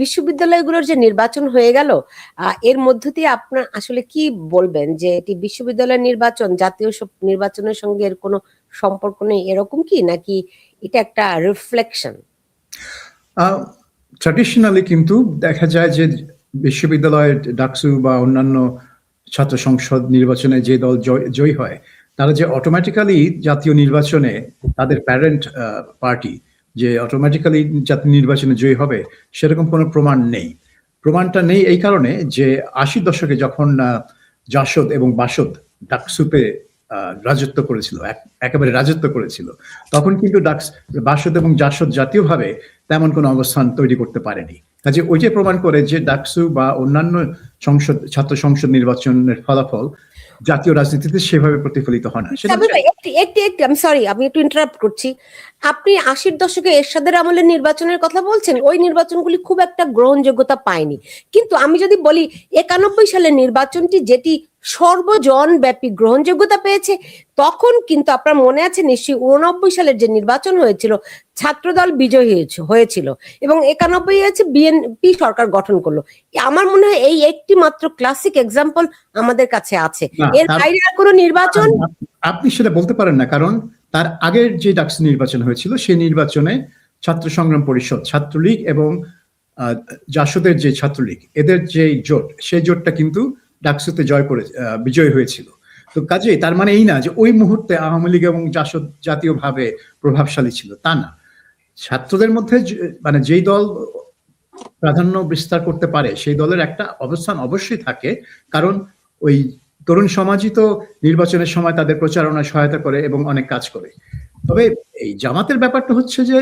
বিশ্ববিদ্যালয়গুলোর যে নির্বাচন হয়ে গেল, এর মধ্য দিয়ে আপনার আসলে কি বলবেন যে এটি বিশ্ববিদ্যালয় নির্বাচন জাতীয় সব নির্বাচনের সঙ্গে এর কোনো সম্পর্ক নেই, এরকম কি, নাকি এটা একটা রিফ্লেকশন? ট্র্যাডিশনালি কিন্তু দেখা যায় যে বিশ্ববিদ্যালয়ের ডাকসু বা অন্যান্য ছাত্র সংসদ নির্বাচনে যে দল জয়ী হয়, তারা যে অটোমেটিক্যালি জাতীয় নির্বাচনে তাদের প্যারেন্ট পার্টি যে অটোমেটিক্যালি জাতীয় নির্বাচনে জয়ী হবে সেরকম কোনো প্রমাণ নেই। প্রমাণটা নেই এই কারণে যে ৮০ দশকে যখন জাসদ এবং বাসদ ডাকসুতে রাজত্ব করেছিল, একেবারে রাজত্ব করেছিল, তখন কিন্তু বাসদ এবং জাসদ জাতীয়ভাবে তেমন কোনো অবস্থান তৈরি করতে পারেনি। কাজে ওইটা প্রমাণ করে যে ডাকসু বা অন্যান্য ছাত্র সংসদ নির্বাচনের ফলাফল জাতীয় রাজনীতিতে সেভাবে প্রতিফলিত হয় না। আমি সরি, আমি একটু ইন্টারাপ্ট করছি। আপনি ৮০ দশকে এরশাদের আমলের নির্বাচনের কথা বলছেন, ওই নির্বাচনগুলি খুব একটা গ্রহণযোগ্যতা পায়নি। কিন্তু আমি যদি বলি ৯১ সালের নির্বাচনটি যেটি সর্বজনব্যাপী গ্রহণযোগ্যতা পেয়েছে, তখন কিন্তু আপনার মনে আছে নিশ্চয়ই ৮৯ সালের যে নির্বাচন হয়েছিল, ছাত্রদল বিজয়ী হয়েছিল এবং ৯১ হয়েছে বিএনপি সরকার গঠন করলো। আমার মনে হয় এই একটি মাত্র ক্লাসিক এক্সাম্পল আমাদের কাছে আছে। এর বাইরে আর কোনো নির্বাচন আপনি সেটা বলতে পারেন না, কারণ তার আগের যে ডাকসু নির্বাচন হয়েছিল সেই নির্বাচনে ছাত্র সংগ্রাম পরিষদ, ছাত্রলীগ এবং জাসদের যে ছাত্রলীগ, এদের যে জোট, সেই জোটটা কিন্তু ডাকসুতে বিজয় হয়েছিল। তো কাজেই তার মানে এই না যে ওই মুহূর্তে আওয়ামী লীগ এবং জাসদ জাতীয়ভাবে প্রভাবশালী ছিল, তা না। ছাত্রদের মধ্যে মানে যেই দল প্রাধান্য বিস্তার করতে পারে সেই দলের একটা অবস্থান অবশ্যই থাকে, কারণ ওই তরুণ সমাজই তো নির্বাচনের সময় তাদের প্রচারণায় সহায়তা করে এবং অনেক কাজ করে। তবে এই জামাতের ব্যাপারটা হচ্ছে যে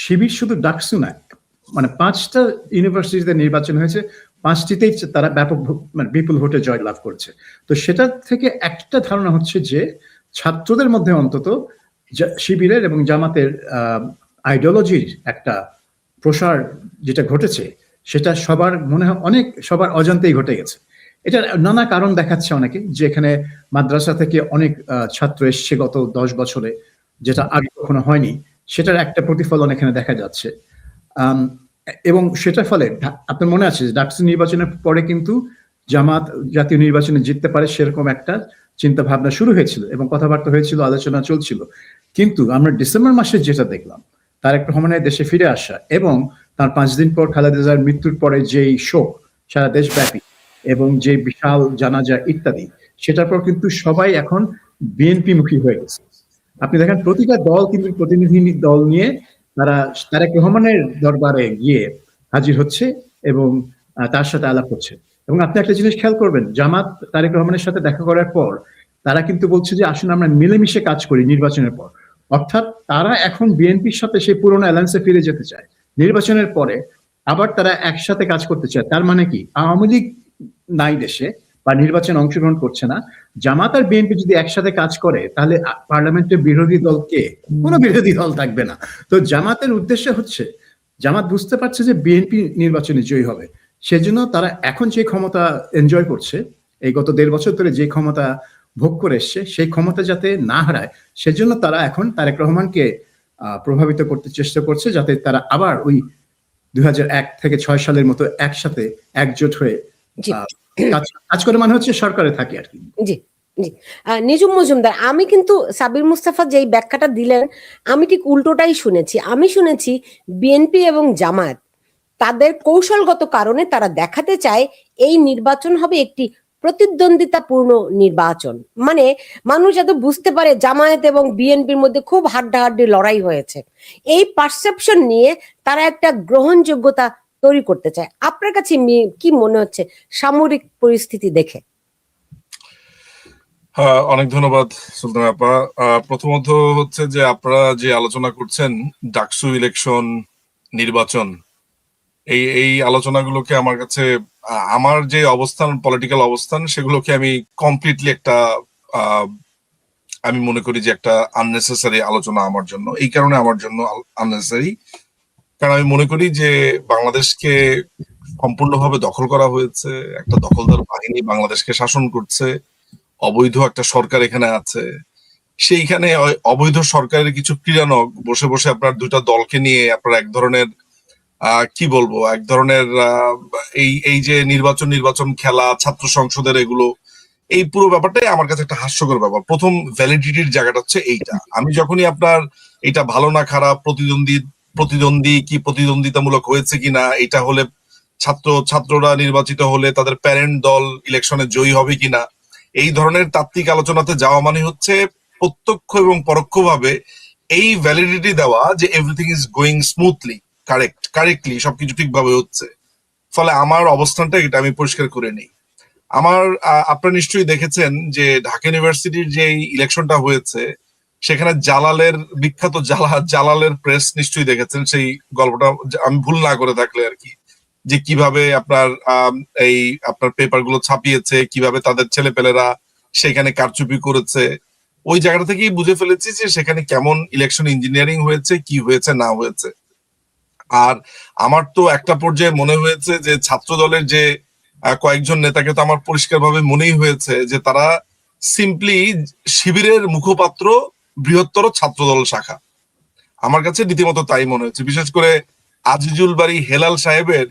শিবির শুধু ডাকসু না, মানে ৫টা ইউনিভার্সিটিতে নির্বাচন হয়েছে, ৫টিতেই তারা ব্যাপক মানে বিপুল ভোটে জয় লাভ করছে। তো সেটা থেকে একটা ধারণা হচ্ছে যে ছাত্রদের মধ্যে অন্তত শিবিরের এবং জামাতের আইডিওলজির একটা প্রসার যেটা ঘটেছে, সেটা সবার মনে হয় সবার অজান্তেই ঘটে গেছে। এটা নানা কারণ দেখাচ্ছে অনেকে, যে এখানে মাদ্রাসা থেকে অনেক ছাত্র এসছে গত ১০ বছরে, যেটা আগে কখনো হয়নি, সেটার একটা প্রতিফলন এখানে দেখা যাচ্ছে। এবং সেটার ফলে আপনার মনে আছে ডাকসু নির্বাচনের পরে কিন্তু জামাত জাতীয় নির্বাচনে জিততে পারে সেরকম একটা চিন্তা ভাবনা শুরু হয়েছিল এবং কথাবার্তা হয়েছিল, আলোচনা চলছিল। কিন্তু আমরা ডিসেম্বর মাসে যেটা দেখলাম, তারেক রহমানের দেশে ফিরে আসা এবং তার 5 দিন পর খালেদা জিয়ার মৃত্যুর পরে যেই শোক সারা দেশব্যাপী এবং যে বিশাল জানাজা ইত্যাদি, সেটার পর কিন্তু সবাই এখন বিএনপি মুখী হয়ে গেছে। আপনি দেখেন প্রতিটা দল কিন্তু প্রতিনিধি দল নিয়ে তারা তারেক রহমানের দরবারে গিয়ে হাজির হচ্ছে এবং তার সাথে আলাপ হচ্ছে। এবং আপনি একটা জিনিস খেয়াল করবেন, জামাত তারেক রহমানের সাথে দেখা করার পর তারা কিন্তু বলছে যে আসুন আমরা মিলেমিশে কাজ করি নির্বাচনের পর। অর্থাৎ তারা এখন বিএনপির সাথে সেই পুরোনো অ্যালায়েন্সে ফিরে যেতে চায়। নির্বাচনের পরে আবার তারা একসাথে কাজ করতে চায়। তার মানে কি, আওয়ামী লীগ নাই দেশে বা নির্বাচনে অংশগ্রহণ করছে না, জামাত আর বিএনপি যদি একসাথে কাজ করে তাহলে পার্লামেন্টের বিরোধী দল কে? কোনো বিরোধী দল থাকবে না। তো জামাতের উদ্দেশ্য হচ্ছে, জামাত বুঝতে পারছে যে বিএনপি নির্বাচনে জয়ী হবে, সেজন্য তারা এখন যে ক্ষমতা এনজয় করছে, এই গত ১.৫ বছর ধরে যে ক্ষমতা ভোগ করে এসছে, সেই ক্ষমতা যাতে না হারায় সেজন্য তারা এখন তারেক রহমানকে প্রভাবিত করতে চেষ্টা করছে, যাতে তারা আবার ওই ২০০১ থেকে ৬ সালের মতো একসাথে একজোট হয়ে কাজ করে, মানে হচ্ছে সরকারে থাকে আর কি। জি জি, নিজুম মজুমদার, আমি কিন্তু সাবির মুস্তাফা যেই ব্যাখ্যাটা দিলেন আমি ঠিক উল্টোটাই শুনেছি। আমি শুনেছি বিএনপি এবং জামায়াত তাদের কৌশলগত কারণে তারা দেখাতে চায় এই নির্বাচন হবে একটি প্রতিদ্বন্দ্বিতাপূর্ণ নির্বাচন, মানে মানুষ যাতে বুঝতে পারে জামায়াত এবং বিএনপির মধ্যে খুব হাড্ডাহাড্ডি লড়াই হয়েছে, এই পারসেপশন নিয়ে তারা একটা গ্রহণযোগ্যতা তৈরি করতে চায়। আপনার কাছে কি মনে হচ্ছে সামরিক পরিস্থিতি দেখে? অনেক ধন্যবাদ সুলতান আপা। প্রথমত হচ্ছে যে আপনারা যে আলোচনা করছেন ডাকসু ইলেকশন, নির্বাচন, এই আলোচনাগুলোকে আমার কাছে, আমার যে অবস্থান, পলিটিক্যাল অবস্থান, সেগুলোকে আমি কমপ্লিটলি আমি মনে করি যে একটা আননেসেসারি আলোচনা আমার জন্য। এই কারণে আমার জন্য আননেসেসারি, কারণ আমি মনে করি যে বাংলাদেশকে সম্পূর্ণভাবে দখল করা হয়েছে, একটা দখলদার বাহিনী বাংলাদেশকে শাসন করছে, অবৈধ একটা সরকার এখানে আছে। সেইখানে অবৈধ সরকারের কিছু ক্রীড়ানক বসে বসে আপনার দুইটা দলকে নিয়ে আপনার এক ধরনের কি বলবো, এক ধরনের এই এই যে নির্বাচন খেলা, ছাত্র সংসদের এগুলো, এই পুরো ব্যাপারটাই আমার কাছে একটা হাস্যকর ব্যাপার। প্রথম ভ্যালিডিটির জায়গাটা হচ্ছে এইটা। আমি যখনই আপনার এটা ভালো না খারাপ, প্রতিদ্বন্দ্বী কি প্রতিদ্বন্দ্বিতামূলক হয়েছে কিনা, এটা হলে ছাত্ররা নির্বাচিত হলে তাদের প্যারেন্ট দল ইলেকশনে জয়ী হবে কিনা, এই ধরনের তাত্ত্বিক আলোচনাতে যাওয়া মানে হচ্ছে প্রত্যক্ষ এবং পরোক্ষভাবে এই ভ্যালিডিটি দেওয়া যে everything is going smoothly, correctly সবকিছু ঠিকভাবে হচ্ছে। ফলে আমার অবস্থানটা এটা আমি পরিষ্কার করে নেই। আপনারা নিশ্চয়ই দেখেছেন যে ঢাকা ইউনিভার্সিটির যে ইলেকশনটা হয়েছে, সেখানে বিখ্যাত জালালের প্রেস নিশ্চয়ই দেখেছেন সেই গল্পটা, আমি ভুল না করে থাকলে আর কি, যে কিভাবে আপনার পেপার গুলো ছাপিয়েছে, কিভাবে তাদের ছেলেপেলেরা সেখানে কারচুপি করেছে। ওই জায়গাটা থেকেই বুঝে ফেলেছি যে সেখানে কেমন ইলেকশন ইঞ্জিনিয়ারিং হয়েছে, কি হয়েছে না হয়েছে। আর আমার তো একটা পর্যায়ে মনে হয়েছে যে ছাত্র দলের যে কয়েকজন নেতাকে তো আমার পরিষ্কারভাবে মনেই হয়েছে যে তারা সিম্পলি শিবিরের মুখপাত্র, বৃহত্তর ছাত্রদল শাখা। আমার কাছে রীতিমতো তাই মনে হচ্ছে। বিশেষ করে আজিজুল বাড়ি হেলাল সাহেবের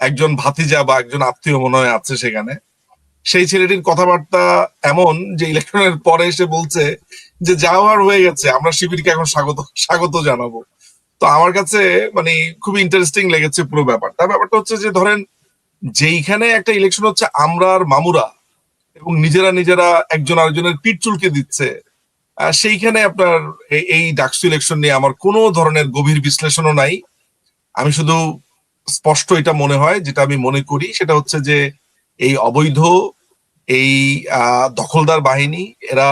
একজন ভাতিজা বা একজন আত্মীয় মনে হয় আছে সেখানে। সেই ছেলেটির কথাবার্তা এমন যে ইলেকশনের পরে এসে বলছে যে যা হওয়ার হয়ে গেছে, আমরা শিবিরকে এখন স্বাগত জানাবো। তো আমার কাছে মানে খুব ইন্টারেস্টিং লেগেছে পুরো ব্যাপারটা হচ্ছে যে ধরেন যেইখানে একটা ইলেকশন হচ্ছে আমরা আর মামুরা এবং নিজেরা একজন আরেকজনের পিঠ চুলকে দিচ্ছে, সেইখানে আপনার এই ডাকসু ইলেকশন নিয়ে আমার কোনো ধরনের গভীর বিশ্লেষণও নাই। আমি শুধু স্পষ্ট এটা মনে হয়, যেটা আমি মনে করি সেটা হচ্ছে যে এই অবৈধ এই দখলদার বাহিনী এরা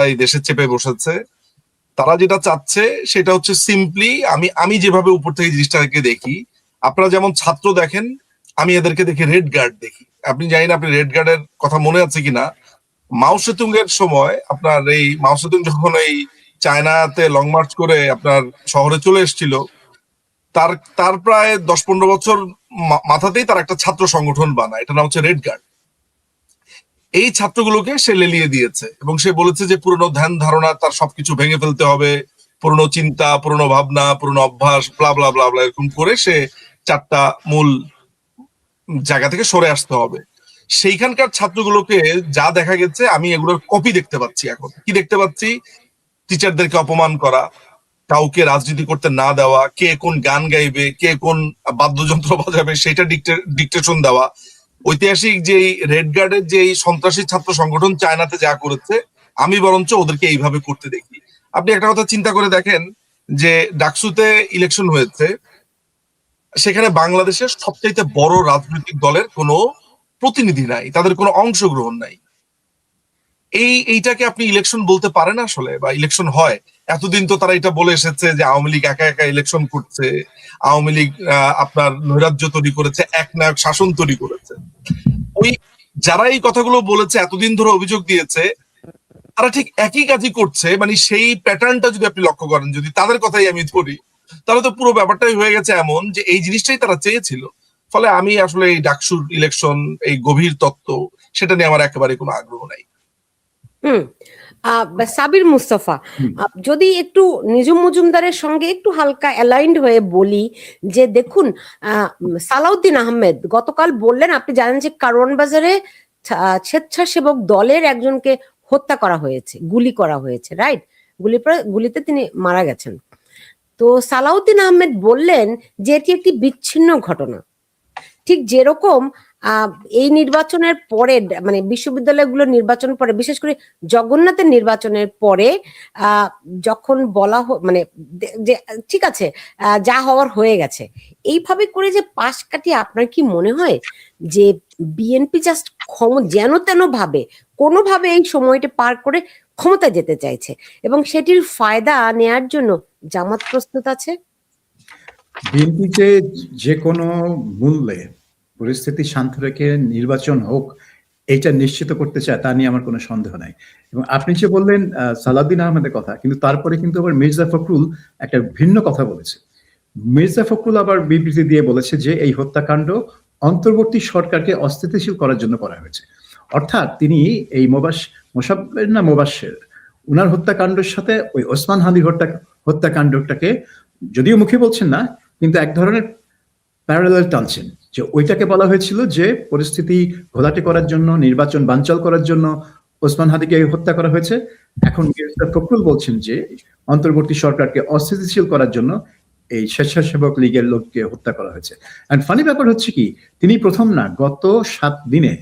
এই দেশে চেপে বসেছে। তারা যেটা চাচ্ছে সেটা হচ্ছে সিম্পলি, আমি যেভাবে উপর থেকে জিনিসটাকে দেখি, আপনারা যেমন ছাত্র দেখেন, আমি এদেরকে দেখি রেড গার্ড দেখি। আপনি জানি না আপনি রেড গার্ডের কথা মনে আছে কিনা। মাও সেতুং এর সময় আপনার এই মাও সেতুং যখন এই চায়নাতে লং মার্চ করে আপনার শহরে চলে এসেছিল, তার প্রায় 10-15 বছর মাথাতেই তার একটা ছাত্র সংগঠন বানায়, এটা নাম হচ্ছে রেড গার্ড। এই ছাত্রগুলোকে সে লেলিয়ে দিয়েছে এবং সে বলেছে যে পুরনো ধ্যান ধারণা তার সবকিছু ভেঙে ফেলতে হবে, পুরনো চিন্তা, পুরনো ভাবনা, পুরনো অভ্যাস, ব্লা ব্লা ব্লা ব্লা, এরকম করে সে 4টা মূল জায়গা থেকে সরে আসতে হবে। সেইখানকার ছাত্রগুলোকে যা দেখা গেছে, আমি এগুলোর কপি দেখতে পাচ্ছি। এখন কি দেখতে পাচ্ছি? টিচারদেরকে অপমান করা, কাউকে রাজনীতি করতে না দেওয়া, কে কোন গান গাইবে, কে কোন বাদ্যযন্ত্র বাজাবে সেটা ডিকটেশন দেওয়া। ঐতিহাসিক যে রেড গার্ডের যে সন্ত্রাসী ছাত্র সংগঠন চায়নাতে যা করেছে, আমি বরঞ্চ ওদেরকে এইভাবে করতে দেখি। আপনি একটা কথা চিন্তা করে দেখেন যে ডাকসুতে ইলেকশন হয়েছে, সেখানে বাংলাদেশের সবচাইতে বড় রাজনৈতিক দলের কোনো প্রতিনিধি নাই, তাদের কোনো অংশগ্রহণ নাই। এইটাকে আপনি ইলেকশন বলতে পারেন আসলে, বা ইলেকশন হয়? এতদিন তো তারা এটা বলে এসেছে যে আওয়ামী লীগ একা একা ইলেকশন করছে, আওয়ামী লীগ আপনার নৈরাজ্য তৈরি করেছে, একনায়ক শাসন তৈরি করেছে। ওই যারা এই কথাগুলো বলেছে, এতদিন ধরে অভিযোগ দিয়েছে, তারা ঠিক একই কাজই করছে। মানে সেই প্যাটার্নটা যদি আপনি লক্ষ্য করেন, যদি তাদের কথাই আমি ধরি, তাহলে তো পুরো ব্যাপারটাই হয়ে গেছে এমন যে এই জিনিসটাই তারা চেয়েছিল। ফলে আমি আসলে এই ডাকসুর ইলেকশন, এই গভীর তত্ত্ব, সেটা নিয়ে আমার একেবারে কোনো আগ্রহ নাই। সাবির মুস্তফা, যদি একটু নিজুম মজুমদারের সঙ্গে একটু হালকা অ্যালাইন্ড হয়ে বলি যে দেখুন, সালাউদ্দিন আহমেদ গতকাল বললেন, আপনি জানেন যে কারওয়ান বাজারে স্বেচ্ছাসেবক দলের একজনকে হত্যা করা হয়েছে, গুলি করা হয়েছে, রাইট? গুলিতে তিনি মারা গেছেন। তো সালাউদ্দিন আহমেদ বললেন যে এটি একটি বিচ্ছিন্ন ঘটনা। ঠিক যেরকম এই নির্বাচনের পরে, মানে বিশ্ববিদ্যালয়গুলোর নির্বাচন পরে, বিশেষ করে জগন্নাথের নির্বাচনের পরে যখন বলা মানে যে ঠিক আছে যা হওয়ার হয়ে গেছে, এইভাবে করে যে পাশ কাটিয়ে, আপনার কি মনে হয় যে বিএনপি জাস্ট যেন তেন ভাবে কোনোভাবে এই সময়টা পার করে ক্ষমতায় যেতে চাইছে এবং সেটির ফায়দা নেয়ার জন্য জামাত প্রস্তুত আছে? বিএনপিতে যে কোনো মূল্যে পরিস্থিতি শান্ত রেখে নির্বাচন হোক, এইটা নিশ্চিত করতে চায়, তা নিয়ে আমার কোনো সন্দেহ নাই। এবং আপনি যে বললেন সালাউদ্দিন আহমেদের কথা, কিন্তু তারপরে কিন্তু আবার মির্জা ফখরুল একটা ভিন্ন কথা বলেছে। মির্জা ফখরুল আবার বিবৃতি দিয়ে বলেছে যে এই হত্যাকাণ্ড অন্তর্বর্তী সরকারকে অস্থিতিশীল করার জন্য করা হয়েছে। অর্থাৎ তিনি এই মোবাশ্বের উনার হত্যাকাণ্ডের সাথে ওই ওসমান হাদির হত্যাকাণ্ডটাকে যদিও মুখে বলছেন না, কিন্তু এক ধরনের প্যারালাল টানছেন, যে ওইটাকে বলা হয়েছিল যে পরিস্থিতি ঘোলাটে করার জন্য, নির্বাচন বানচাল করার জন্য ওসমান হাদিকে হত্যা করা হয়েছে। এখন মির্জা ফখরুল বলছেন যে অন্তর্বর্তী সরকারকে অস্থিতিশীল করার জন্য এই স্বেচ্ছাসেবক লীগের লোককে হত্যা করা হয়েছে। এন্ড ফানি ব্যাপার হচ্ছে কি, তিনি প্রথম না, গত 7 দিনে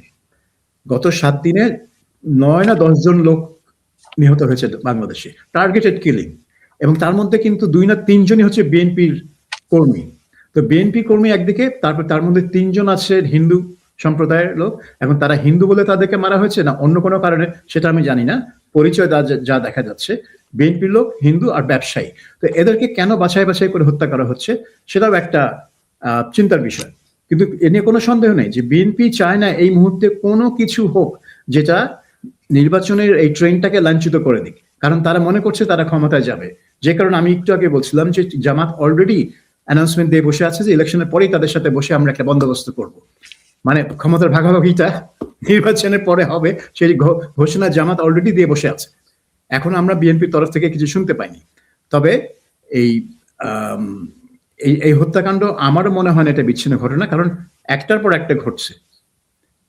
9 না 10 জন লোক নিহত হয়েছে বাংলাদেশে, টার্গেটেড কিলিং। এবং তার মধ্যে কিন্তু 2 না 3 জনই হচ্ছে বিএনপির কর্মী। তো বিএনপি কর্মী একদিকে, তারপর তার মধ্যে 3 জন আছে হিন্দু সম্প্রদায়ের লোক, এবং তারা হিন্দু বলে তাদেরকে মারা হয়েছে না অন্য কোনো কারণে সেটা আমি জানি না, পরিচয় যা দেখা যাচ্ছে বিএনপির লোক, হিন্দু আর ব্যবসায়ী। তো এদেরকে কেন বাছাই বাছাই করে হত্যা করা হচ্ছে সেটাও একটা চিন্তার বিষয়। কিন্তু এ নিয়ে কোনো সন্দেহ নেই যে বিএনপি চায় না এই মুহূর্তে কোনো কিছু হোক যেটা নির্বাচনের এই ট্রেনটাকে লাঞ্ছিত করে দিক, কারণ তারা মনে করছে তারা ক্ষমতায় যাবে। যে কারণে আমি একটু আগে বলছিলাম যে জামাত অলরেডি অ্যানাউন্সমেন্ট দিয়ে বসে আছে যে ইলেকশনের পরেই তাদের সাথে বসে আমরা একটা বন্দোবস্ত করব, মানে ক্ষমতার ভাগাভাগিটা নির্বাচনের পরে হবে সেই ঘোষণা জামাত অলরেডি দিয়ে বসে আছে। এখন আমরা বিএনপির তরফ থেকে কিছু শুনতে পাইনি। তবে এই এই হত্যাকাণ্ড আমারও মনে হয় না এটা বিচ্ছিন্ন ঘটনা, কারণ একটার পর একটা ঘটছে।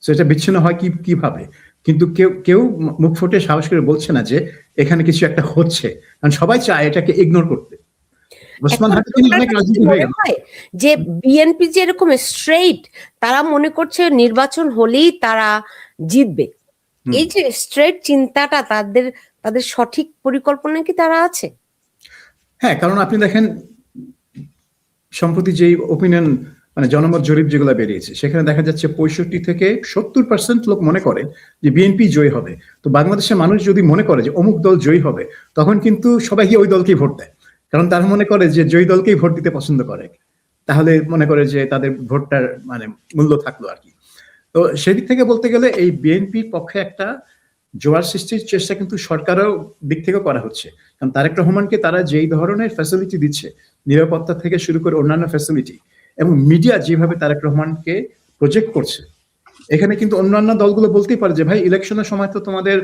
সেটা বিচ্ছিন্ন হয় কিভাবে, কিন্তু কেউ মুখ ফুটে সাহস করে বলছে না যে এখানে কিছু একটা হচ্ছে, কারণ সবাই চায় এটাকে ইগনোর করতে। ওসমান হাদি তিনি অনেক রাজনীতি হয়ে গেল যে বিএনপি যে এরকম স্ট্রেইট, তারা মনে করছে নির্বাচন হলেই তারা জিতবে। এই যে স্ট্রেইট চিন্তাটা তাদের সঠিক পরিকল্পনা কি তারা আছে? হ্যাঁ, কারণ আপনি দেখেন সম্প্রতি যেই ওপিনিয়ন মানে জনমত জরিপ যেগুলো বেরিয়েছে সেখানে দেখা যাচ্ছে 65 থেকে 70% লোক মনে করে যে বিএনপি জয়ী হবে। তো বাংলাদেশের মানুষ যদি মনে করে যে অমুক দল জয়ী হবে, তখন কিন্তু সবাই ওই দলকেই ভোট দেয়, কারণ তারা মনে করে যে জয়ী দলকেই ভোট দিতে পছন্দ করে, তাহলে মনে করে যে তাদের ভোটটার মানে মূল্য থাকলো আর কি। তো সেদিক থেকে বলতে গেলে এই বিএনপির পক্ষে একটা জোয়ার সৃষ্টির চেষ্টা কিন্তু সরকারের দিক থেকে করা হচ্ছে, কারণ তারেক রহমানকে তারা যেই ধরনের ফ্যাসিলিটি দিচ্ছে, নিরাপত্তা থেকে শুরু করে অন্যান্য ফ্যাসিলিটি, এবং মিডিয়া যেভাবে তারেক রহমানকে প্রজেক্ট করছে, এখানে কিন্তু অন্যান্য দলগুলো বলতেই পারে যে ভাই ইলেকশনের সময় তো তোমাদের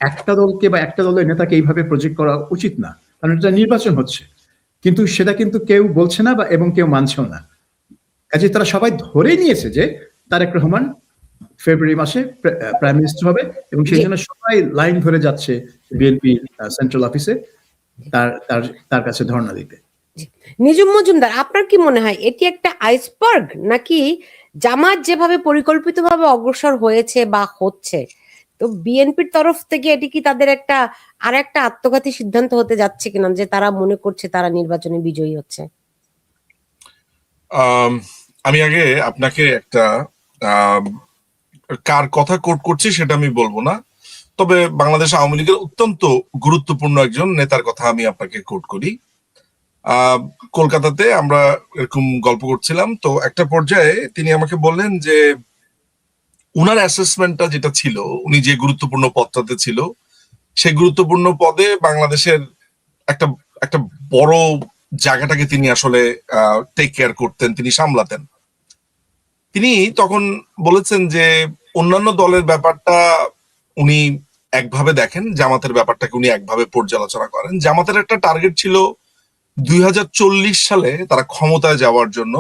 একটা দলকে বা একটা দলের নেতাকে এইভাবে প্রজেক্ট করা উচিত না, কারণ এটা নির্বাচন হচ্ছে। কিন্তু সেটা কিন্তু কেউ বলছে না বা এবং কেউ মানছেও না। কাজে তারা সবাই ধরে নিয়েছে যে তারেক রহমান ফেব্রুয়ারি মাসে প্রাইম মিনিস্টার হবে, এবং সেই জন্য সবাই লাইন ধরে যাচ্ছে বিএনপি সেন্ট্রাল অফিসে তার কাছে ধর্ণা দিতে। নিজুম মজুমদার, আপনার কি মনে হয় এটি একটা আইসবার্গ, নাকি জামাত যেভাবে পরিকল্পিতভাবে অগ্রসর হয়েছে বা হচ্ছে, তো বিএনপির তরফ থেকে এটি কি তাদের একটা আত্মঘাতী সিদ্ধান্ত হতে যাচ্ছে কিনা, যে তারা মনে করছে তারা নির্বাচনে বিজয়ী হচ্ছে? আমি আগে আপনাকে একটা কার কথা কোট করছি সেটা আমি বলবো না, তবে বাংলাদেশ আওয়ামী লীগের অত্যন্ত গুরুত্বপূর্ণ একজন নেতার কথা আমি আপনাকে কোট করি। কলকাতাতে আমরা এরকম গল্প করছিলাম, তো একটা পর্যায়ে তিনি আমাকে বললেন যে উনার অ্যাসেসমেন্টটা যেটা ছিল, উনি যে গুরুত্বপূর্ণ পদটাতে ছিল, সেই গুরুত্বপূর্ণ পদে বাংলাদেশের একটা একটা বড় জায়গাটাকে তিনি আসলে টেক কেয়ার করতেন, তিনি সামলাতেন। তিনি তখন বলেছেন যে অন্যান্য দলের ব্যাপারটা উনি একভাবে দেখেন, জামাতের ব্যাপারটাকে উনি একভাবে পর্যালোচনা করেন। জামাতের একটা টার্গেট ছিল 2040 সালে তারা ক্ষমতায় যাওয়ার জন্য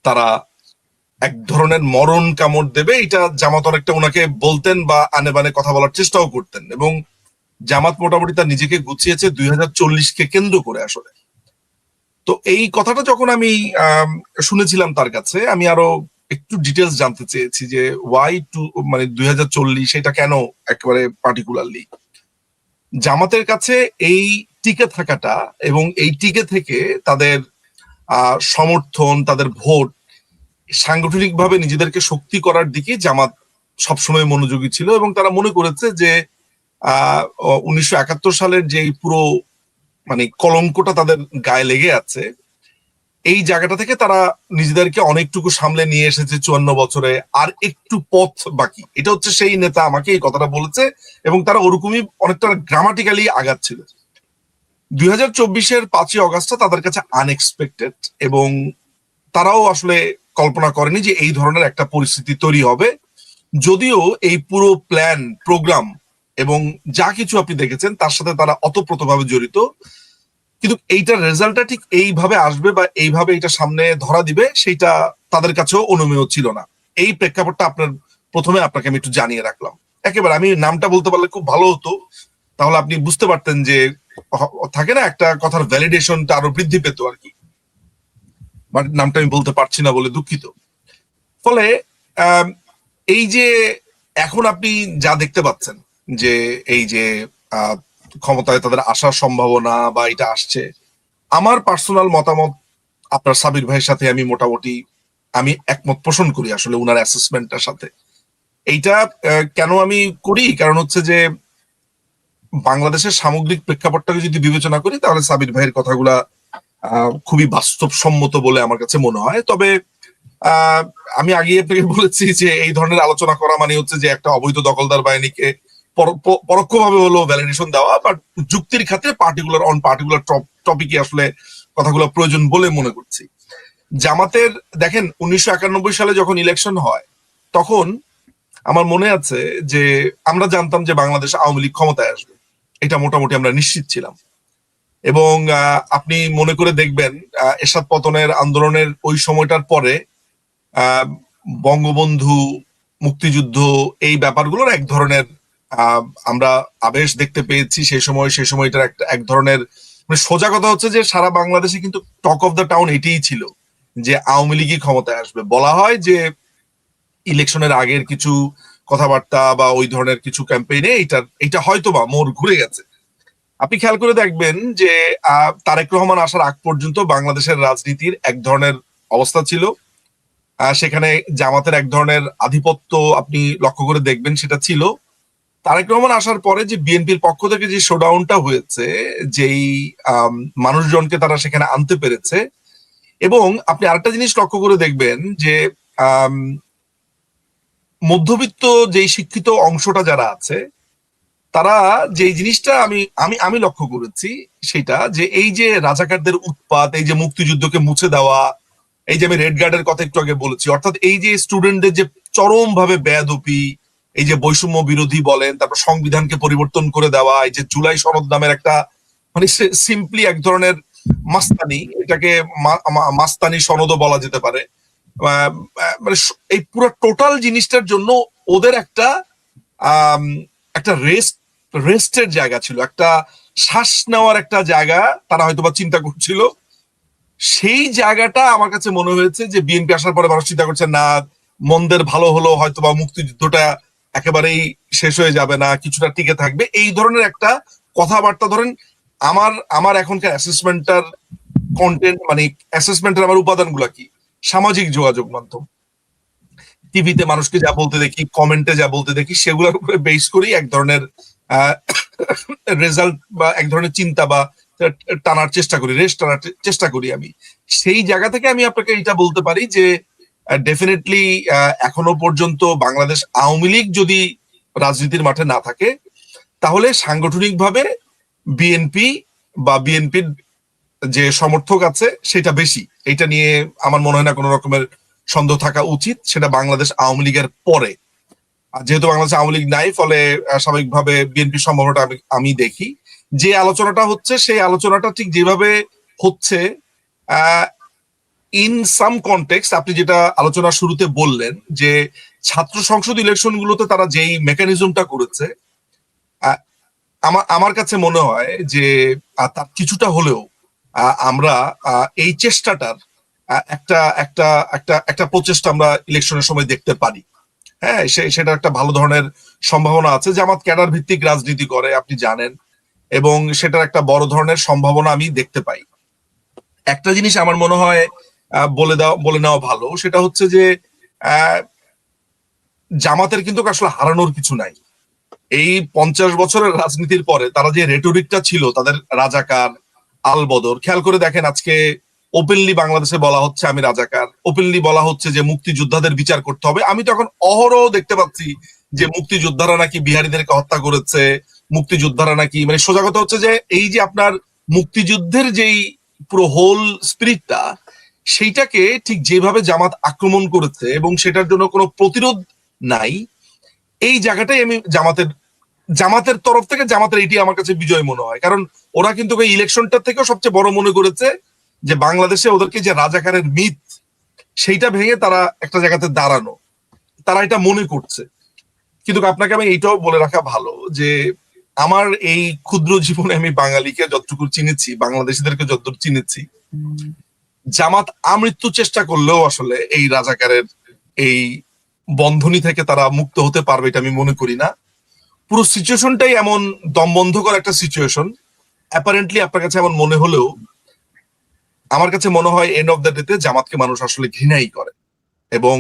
তারা এক ধরনের মরণ কামড় দেবে, এটা জামাত অনেকটা ওনাকে বলতেন বা আনে বানে কথা বলার চেষ্টাও করতেন, এবং জামাত মোটামুটি তার নিজেকে গুছিয়েছে 2040-কে কেন্দ্র করে আসলে। তো এই কথাটা যখন আমি শুনেছিলাম তার কাছে, আমি আরো একটু ডিটেলস জানতে চেয়েছি যে ওয়াই টু, মানে 2040 এটা কেন একেবারে পার্টিকুলারলি জামাতের কাছে এই টিকে থাকাটা এবং এই টিকে থেকে তাদের সমর্থন, তাদের ভোট, সাংগঠনিকভাবে নিজেদেরকে শক্তি করার দিকে জামাত সবসময় মনোযোগী ছিল, এবং তারা মনে করেছে যে 1971 সালের যে পুরো মানে কলঙ্কটা তাদের গায়ে লেগে আছে, এই জায়গাটা থেকে তারা নিজেদেরকে অনেকটুকু সামলে নিয়ে এসেছে 54 বছরে, আর একটু পথ বাকি। এটা হচ্ছে সেই নেতা আমাকে এই কথাটা বলেছে, এবং তারা ওরকমই অনেকটা গ্রামাটিক্যালি আগাচ্ছিল। 2024-এর 5ই অগাস্টটা তাদের কাছে আনএক্সপেক্টেড, এবং তারাও আসলে কল্পনা করেনি যে এই ধরনের একটা পরিস্থিতি তৈরি হবে। যদিও এই পুরো প্ল্যান, প্রোগ্রাম এবং যা কিছু আপনি দেখেছেন তার সাথে তারা অতপ্রতভাবে জড়িত। কিন্তু এইটার রেজাল্টটা ঠিক এইভাবে আসবে বা এইভাবে এটা সামনে ধরা দিবে সেইটা তাদের কাছেও অনুমেয় ছিল না। এই প্রেক্ষাপটটা প্রথমে আপনাকে আমি একটু জানিয়ে রাখলাম। একেবারে আমি নামটা বলতে পারলে খুব ভালো হতো, তাহলে আপনি বুঝতে পারতেন যে থাকে না একটা কথার ভ্যালিডেশনটা আরো বৃদ্ধি পেত আর কি। বাট নামটা আমি বলতে পারছি না বলে দুঃখিত। ফলে এই যে এখন আপনি যা দেখতে পাচ্ছেন যে এই যে ক্ষমতায় তাদের আসার সম্ভাবনা বা এটা আসছে, আমার পার্সোনাল মতামত আপনার সাবির ভাইয়ের সাথে আমি মোটামুটি আমি একমত পোষণ করি আসলে উনার অ্যাসেসমেন্টটার সাথে। এইটা কেন আমি করি, কারণ হচ্ছে যে বাংলাদেশের সামগ্রিক প্রেক্ষাপটটাকে যদি বিবেচনা করি তাহলে সাবির ভাইয়ের কথাগুলা খুবই বাস্তবসম্মত বলে আমার কাছে মনে হয়। তবে আমি আগে আপনাকে বলেছি যে এই ধরনের আলোচনা করা মানে হচ্ছে যে একটা অবৈধ দখলদার বাহিনীকে পরোক্ষভাবে হলো ভ্যালিডেশন দেওয়া, বাট যুক্তির ক্ষেত্রে পার্টিকুলার টপিকে আসলে কথাগুলো প্রয়োজন বলে মনে করছি। জামাতের দেখেন 1991 সালে যখন ইলেকশন হয় তখন আমার মনে আছে যে আমরা জানতাম যে বাংলাদেশ আওয়ামী লীগ ক্ষমতায় আসবে, এটা মোটামুটি আমরা নিশ্চিত ছিলাম। এবং আপনি মনে করে দেখবেন এরশাদ পতনের আন্দোলনের ওই সময়টার পরে বঙ্গবন্ধু, মুক্তিযুদ্ধ, এই ব্যাপারগুলোর এক ধরনের আমরা আবেশ দেখতে পেয়েছি সেই সময়টার এক ধরনের মানে সোজা কথা হচ্ছে যে সারা বাংলাদেশে কিন্তু টক অফ দ্য টাউন এটাই ছিল যে আওয়ামী লীগই ক্ষমতায় আসবে। বলা হয় যে ইলেকশনের আগের কিছু কথাবার্তা বা ওই ধরনের কিছু ক্যাম্পেইনে এটা হয়তো বা মোড় ঘুরে গেছে। আপনি খেয়াল করে দেখবেন যে তারেক রহমান আসার আগ পর্যন্ত বাংলাদেশের রাজনীতির এক ধরনের অবস্থা ছিল, সেখানে জামাতের এক ধরনের আধিপত্য আপনি লক্ষ্য করে দেখবেন সেটা ছিল। তারেক রহমান আসার পরে যে বিএনপির পক্ষ থেকে যে শোডাউনটা হয়েছে, যেই মানুষজনকে তারা সেখানে আনতে পেরেছে, এবং আপনি আরেকটা জিনিস লক্ষ্য করে দেখবেন যে মধ্যবিত্ত যেই শিক্ষিত অংশটা যারা আছে তারা যেই জিনিসটা আমি লক্ষ্য করেছি সেটা যে এই যে রাজাকারদের উৎপাত, এই যে মুক্তিযুদ্ধকে মুছে দেওয়া, এই যে আমি রেড গার্ডের কথা একটু আগে বলেছি, অর্থাৎ এই যে স্টুডেন্টদের যে চরম ভাবে বেয়াদপি, এই যে বৈষম্য বিরোধী বলেন, তারপর সংবিধানকে পরিবর্তন করে দেওয়া, এই যে জুলাই সনদ নামের একটা মানে সিম্পলি এক ধরনের মাস্তানি, এটাকে মাস্তানি সনদও বলা যেতে পারে। মানে এই পুরো টোটাল জিনিসটার জন্য ওদের একটা একটা রেস্টের জায়গা ছিল, একটা শ্বাস নেওয়ার একটা জায়গা তারা হয়তোবা চিন্তা করছিল। সেই জায়গাটা আমার কাছে মনে হয়েছে যে বিএনপি আসার পরে মানুষ চিন্তা করছে না মন্দের ভালো হলো, হয়তোবা মুক্তিযুদ্ধটা একেবারেই শেষ হয়ে যাবে না, কিছুটা টিকে থাকবে, এই ধরনের একটা কথাবার্তা। ধরেন আমার এখনকার অ্যাসেসমেন্টার কন্টেন্ট মানে অ্যাসেসমেন্টের আমার উপাদানগুলো কি, সামাজিক যোগাযোগ মাধ্যম, টিভিতে মানুষকে যা বলতে দেখি, কমেন্টে যা বলতে দেখি, সেগুলোর উপরে বেস করেই এক ধরনের রেজাল্ট বা এক ধরনের চিন্তা বা টানার চেষ্টা করি আমি। সেই জায়গা থেকে আমি আপনাকে এটা বলতে পারি যে ডেফিনেটলি এখনো পর্যন্ত বাংলাদেশ আওয়ামী লীগ যদি রাজনীতির মাঠে না থাকে তাহলে সাংগঠনিকভাবে বিএনপি বা বিএনপির যে সমর্থক আছে সেটা বেশি, এটা নিয়ে আমার মনে হয় না কোনো রকমের সন্দেহ থাকা উচিত। সেটা বাংলাদেশ আওয়ামী লীগের পরে, যেহেতু বাংলাদেশ আওয়ামী লীগ নাই, ফলে স্বাভাবিকভাবে বিএনপির সম্ভাবনাটা আমি দেখি। যে আলোচনাটা হচ্ছে সেই আলোচনাটা ঠিক যেভাবে হচ্ছে ইন সাম কনটেক্সট, আপনি যেটা আলোচনা শুরুতে বললেন যে ছাত্র সংসদ ইলেকশন গুলোতে তারা যেই মেকানিজমটা করেছে, আমার কাছে মনে হয় যে তার কিছুটা হলেও আমরা এই চেষ্টাটার একটা একটা একটা একটা প্রচেষ্টা আমরা ইলেকশনের সময় দেখতে পারি। হ্যাঁ, সেটা একটা ভালো ধরনের সম্ভাবনা আছে। জামাত ক্যাডার ভিত্তিক রাজনীতি করে আপনি জানেন, এবং সেটার একটা বড় ধরনের সম্ভাবনা আমি দেখতে পাই। একটা জিনিস আমার মনে হয় বলে নেওয়া ভালো, সেটা হচ্ছে যে জামাতের কিন্তু আসলে হারানোর কিছু নাই। এই 50 বছরের রাজনীতির পরে তারা যে রেটরিকটা ছিল তাদের রাজাকার, আলবদর, খেয়াল করে দেখেন আজকে ওপেনলি বাংলাদেশে বলা হচ্ছে আমি রাজাকার, ওপেনলি বলা হচ্ছে যে মুক্তিযোদ্ধাদের বিচার করতে হবে। আমি তখন অহরহ দেখতে পাচ্ছি যে মুক্তিযোদ্ধারা নাকি বিহারীদেরকে হত্যা করেছে, মুক্তিযোদ্ধারা নাকি, মানে সোজা কথা হচ্ছে যে এই যে আপনার মুক্তিযুদ্ধের যেই পুরো হোল স্পিরিটটা, সেইটাকে ঠিক যেভাবে জামাত আক্রমণ করেছে এবং সেটার জন্য কোনো প্রতিরোধ নাই, এই জায়গাটাই আমি জামাতের জামাতের তরফ থেকে জামাতের এটি আমার কাছে বিজয় মনে হয়, কারণ ওরা কিন্তু এই ইলেকশনটা থেকেও সবচেয়ে বড় মনে করেছে যে বাংলাদেশে ওদেরকে যে রাজাকারের মিথ সেইটা ভেঙে তারা একটা জায়গাতে দাঁড়ানো, তারা এটা মনে করছে। কিন্তু আপনাকে আমি এইটাও বলে রাখা ভালো যে আমার এই ক্ষুদ্র জীবনে আমি বাঙালিকে যতটুকু চিনেছি, বাংলাদেশিদেরকে যতটুকু চিনেছি, জামাত আমৃত্যু চেষ্টা করলেও আসলে এই রাজাকারের এই বন্ধনী থেকে তারা মুক্ত হতে পারবে এটা আমি মনে করি না। পুরো সিচুয়েশনটাই এমন দমবন্ধকর একটা সিচুয়েশন, অ্যাপারেন্টলি আপনার কাছে এমন মনে হলেও আমার কাছে মনে হয় এন্ড অফ দ্য ডেতে জামাতকে মানুষ আসলে ঘৃণাই করে। এবং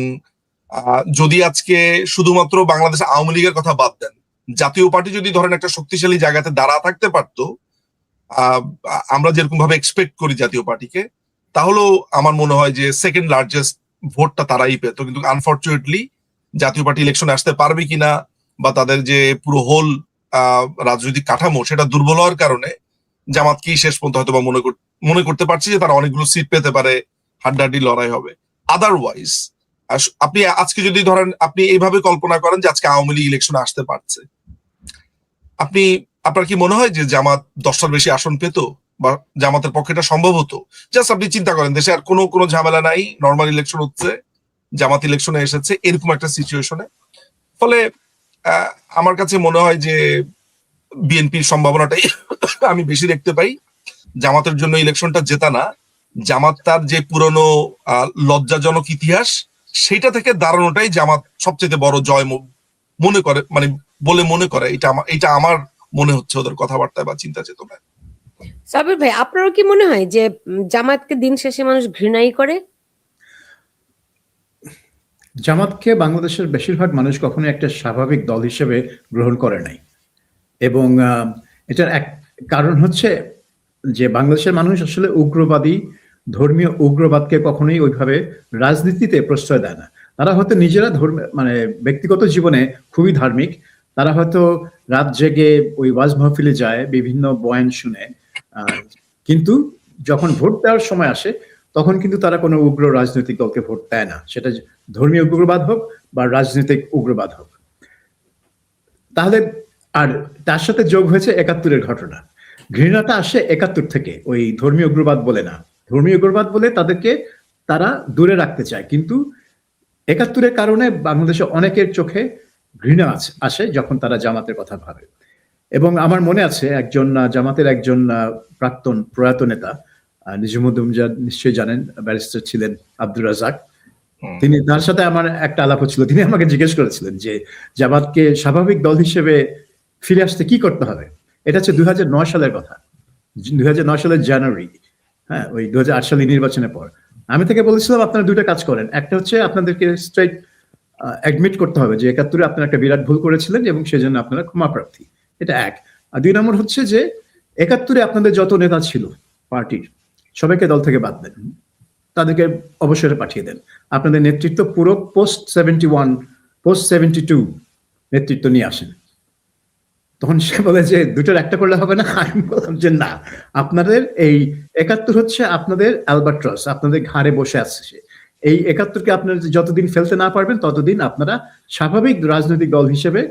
যদি আজকে শুধুমাত্র বাংলাদেশ আওয়ামী লীগের কথা বাদ দেন, জাতীয় পার্টি যদি ধরেন একটা শক্তিশালী জায়গাতে দাঁড়া থাকতে পারতো, আমরা যেরকম ভাবে এক্সপেক্ট করি জাতীয় পার্টিকে, তাহলেও আমার মনে হয় যে সেকেন্ড লার্জেস্ট ভোটটা তারাই পেত। কিন্তু আনফর্চুনেটলি জাতীয় পার্টি ইলেকশনে আসতে পারবে কিনা বা তাদের যে পুরো হোল রাজনৈতিক কাঠামো সেটা দুর্বল হওয়ার কারণে জামাতকেই শেষ পর্যন্ত হয়তো বা মনে করতে পারছি যে তারা অনেকগুলো সিট পেতে পারে, হাড্ডাহাড্ডি লড়াই হবে। আদারওয়াইজ আপনি আজকে যদি ধরেন আপনি এইভাবে কল্পনা করেন যে আজকে আওয়ামী লীগ ইলেকশনে আসতে পারছে, আপনার কি মনে হয় যে জামাত 10টার বেশি আসন পেত বা জামাতের পক্ষে এটা সম্ভব হতো? জাস্ট আপনি চিন্তা করেন, দেশে আর কোনো ঝামেলা নাই, নর্মাল ইলেকশন হচ্ছে, জামাত ইলেকশনে এসেছে এরকম একটা সিচুয়েশনে। ফলে আমার কাছে মনে হয় যে বিএনপির সম্ভাবনাটাই আমি বেশি দেখতে পাই। জামাতের জন্য ইলেকশনটা জেতা না, জামাত তার যে পুরনো লজ্জাজনক ইতিহাস সেটা থেকে দাঁড়ানোটাই জামাত সবচেয়ে বড় জয় মনে করে, মানে বলে মনে করে। এটা আমার মনে হচ্ছে ওদের কথাবার্তায় বা চিন্তা চেতনায়। সাবির ভাই, আপনারও কি মনে হয় যে জামাতকে দিন শেষে মানুষ ঘৃণাই করে? জামাতকে বাংলাদেশের বেশিরভাগ মানুষ কখনোই একটা স্বাভাবিক দল হিসেবে গ্রহণ করে নাই, এবং এটার এক কারণ হচ্ছে যে বাংলাদেশের মানুষ আসলে উগ্রবাদী, ধর্মীয় উগ্রবাদকে কখনোই ওইভাবে রাজনীতিতে প্রশ্রয় দেয় না। তারা হয়তো নিজেরা মানে ব্যক্তিগত জীবনে খুবই ধার্মিক, তারা হয়তো রাত জেগে ওই ওয়াজ মাহফিলে যায়, বিভিন্ন বয়ান শুনে, কিন্তু যখন ভোট দেওয়ার সময় আসে তখন কিন্তু তারা কোনো উগ্র রাজনৈতিক দলকে ভোট দেয় না, সেটা ধর্মীয় উগ্রবাদ হোক বা রাজনৈতিক উগ্রবাদ হোক। তাহলে আর তার সাথে যোগ হয়েছে ৭১-এর ঘটনা। ঘৃণাটা আসে ৭১ থেকে, ওই ধর্মীয় উগ্রবাদ বলে না। ধর্মীয় উগ্রবাদ বলে তাদেরকে তারা দূরে রাখতে চায়, কিন্তু ৭১-এর কারণে বাংলাদেশে অনেকের চোখে ঘৃণা আসে যখন তারা জামাতের কথা ভাবে। এবং আমার মনে আছে জামাতের একজন প্রাক্তন প্রয়াত নেতা, নিজামুদ্দিন নিশ্চয়ই জানেন, ব্যারিস্টার ছিলেন, আব্দুর রাজাক। তার সাথে আমার একটা আলাপ হচ্ছিল, তিনি আমাকে জিজ্ঞেস করেছিলেন যে জামাতকে স্বাভাবিক দল হিসেবে ফিরে আসতে কি করতে হবে। এটা হচ্ছে 2009 সালের কথা, 2009 সালের জানুয়ারি, হ্যাঁ, ওই 2008 সালে নির্বাচনের পর। আমি থেকে বলেছিলাম আপনারা দুইটা কাজ করেন, একটা হচ্ছে আপনাদেরকে স্ট্রেট অ্যাডমিট করতে হবে যে ৭১-এ আপনারা একটা বিরাট ভুল করেছিলেন এবং সেজন্য আপনারা ক্ষমা প্রার্থী, এটা এক। আর ২ নম্বর হচ্ছে যে ৭১-এ আপনাদের যত নেতা ছিল পার্টির সবাইকে দল থেকে বাদ দেন, তাদেরকে অবসরে পাঠিয়ে দেন, আপনাদের নেতৃত্ব পুরো পোস্ট 72 নেতৃত্ব নিয়ে আসেন। তখন সে বলে যে দুটোর একটা করলে হবে না। আমি বললাম যে না, আপনাদের এই ৭১ হচ্ছে আপনাদের অ্যালবাট্রস, আপনাদের ঘাড়ে বসে আছে সে। এই ৭১-কে আপনারা যতদিন ফেলতে না পারবেন ততদিন আপনারা স্বাভাবিক রাজনৈতিক দল হিসেবে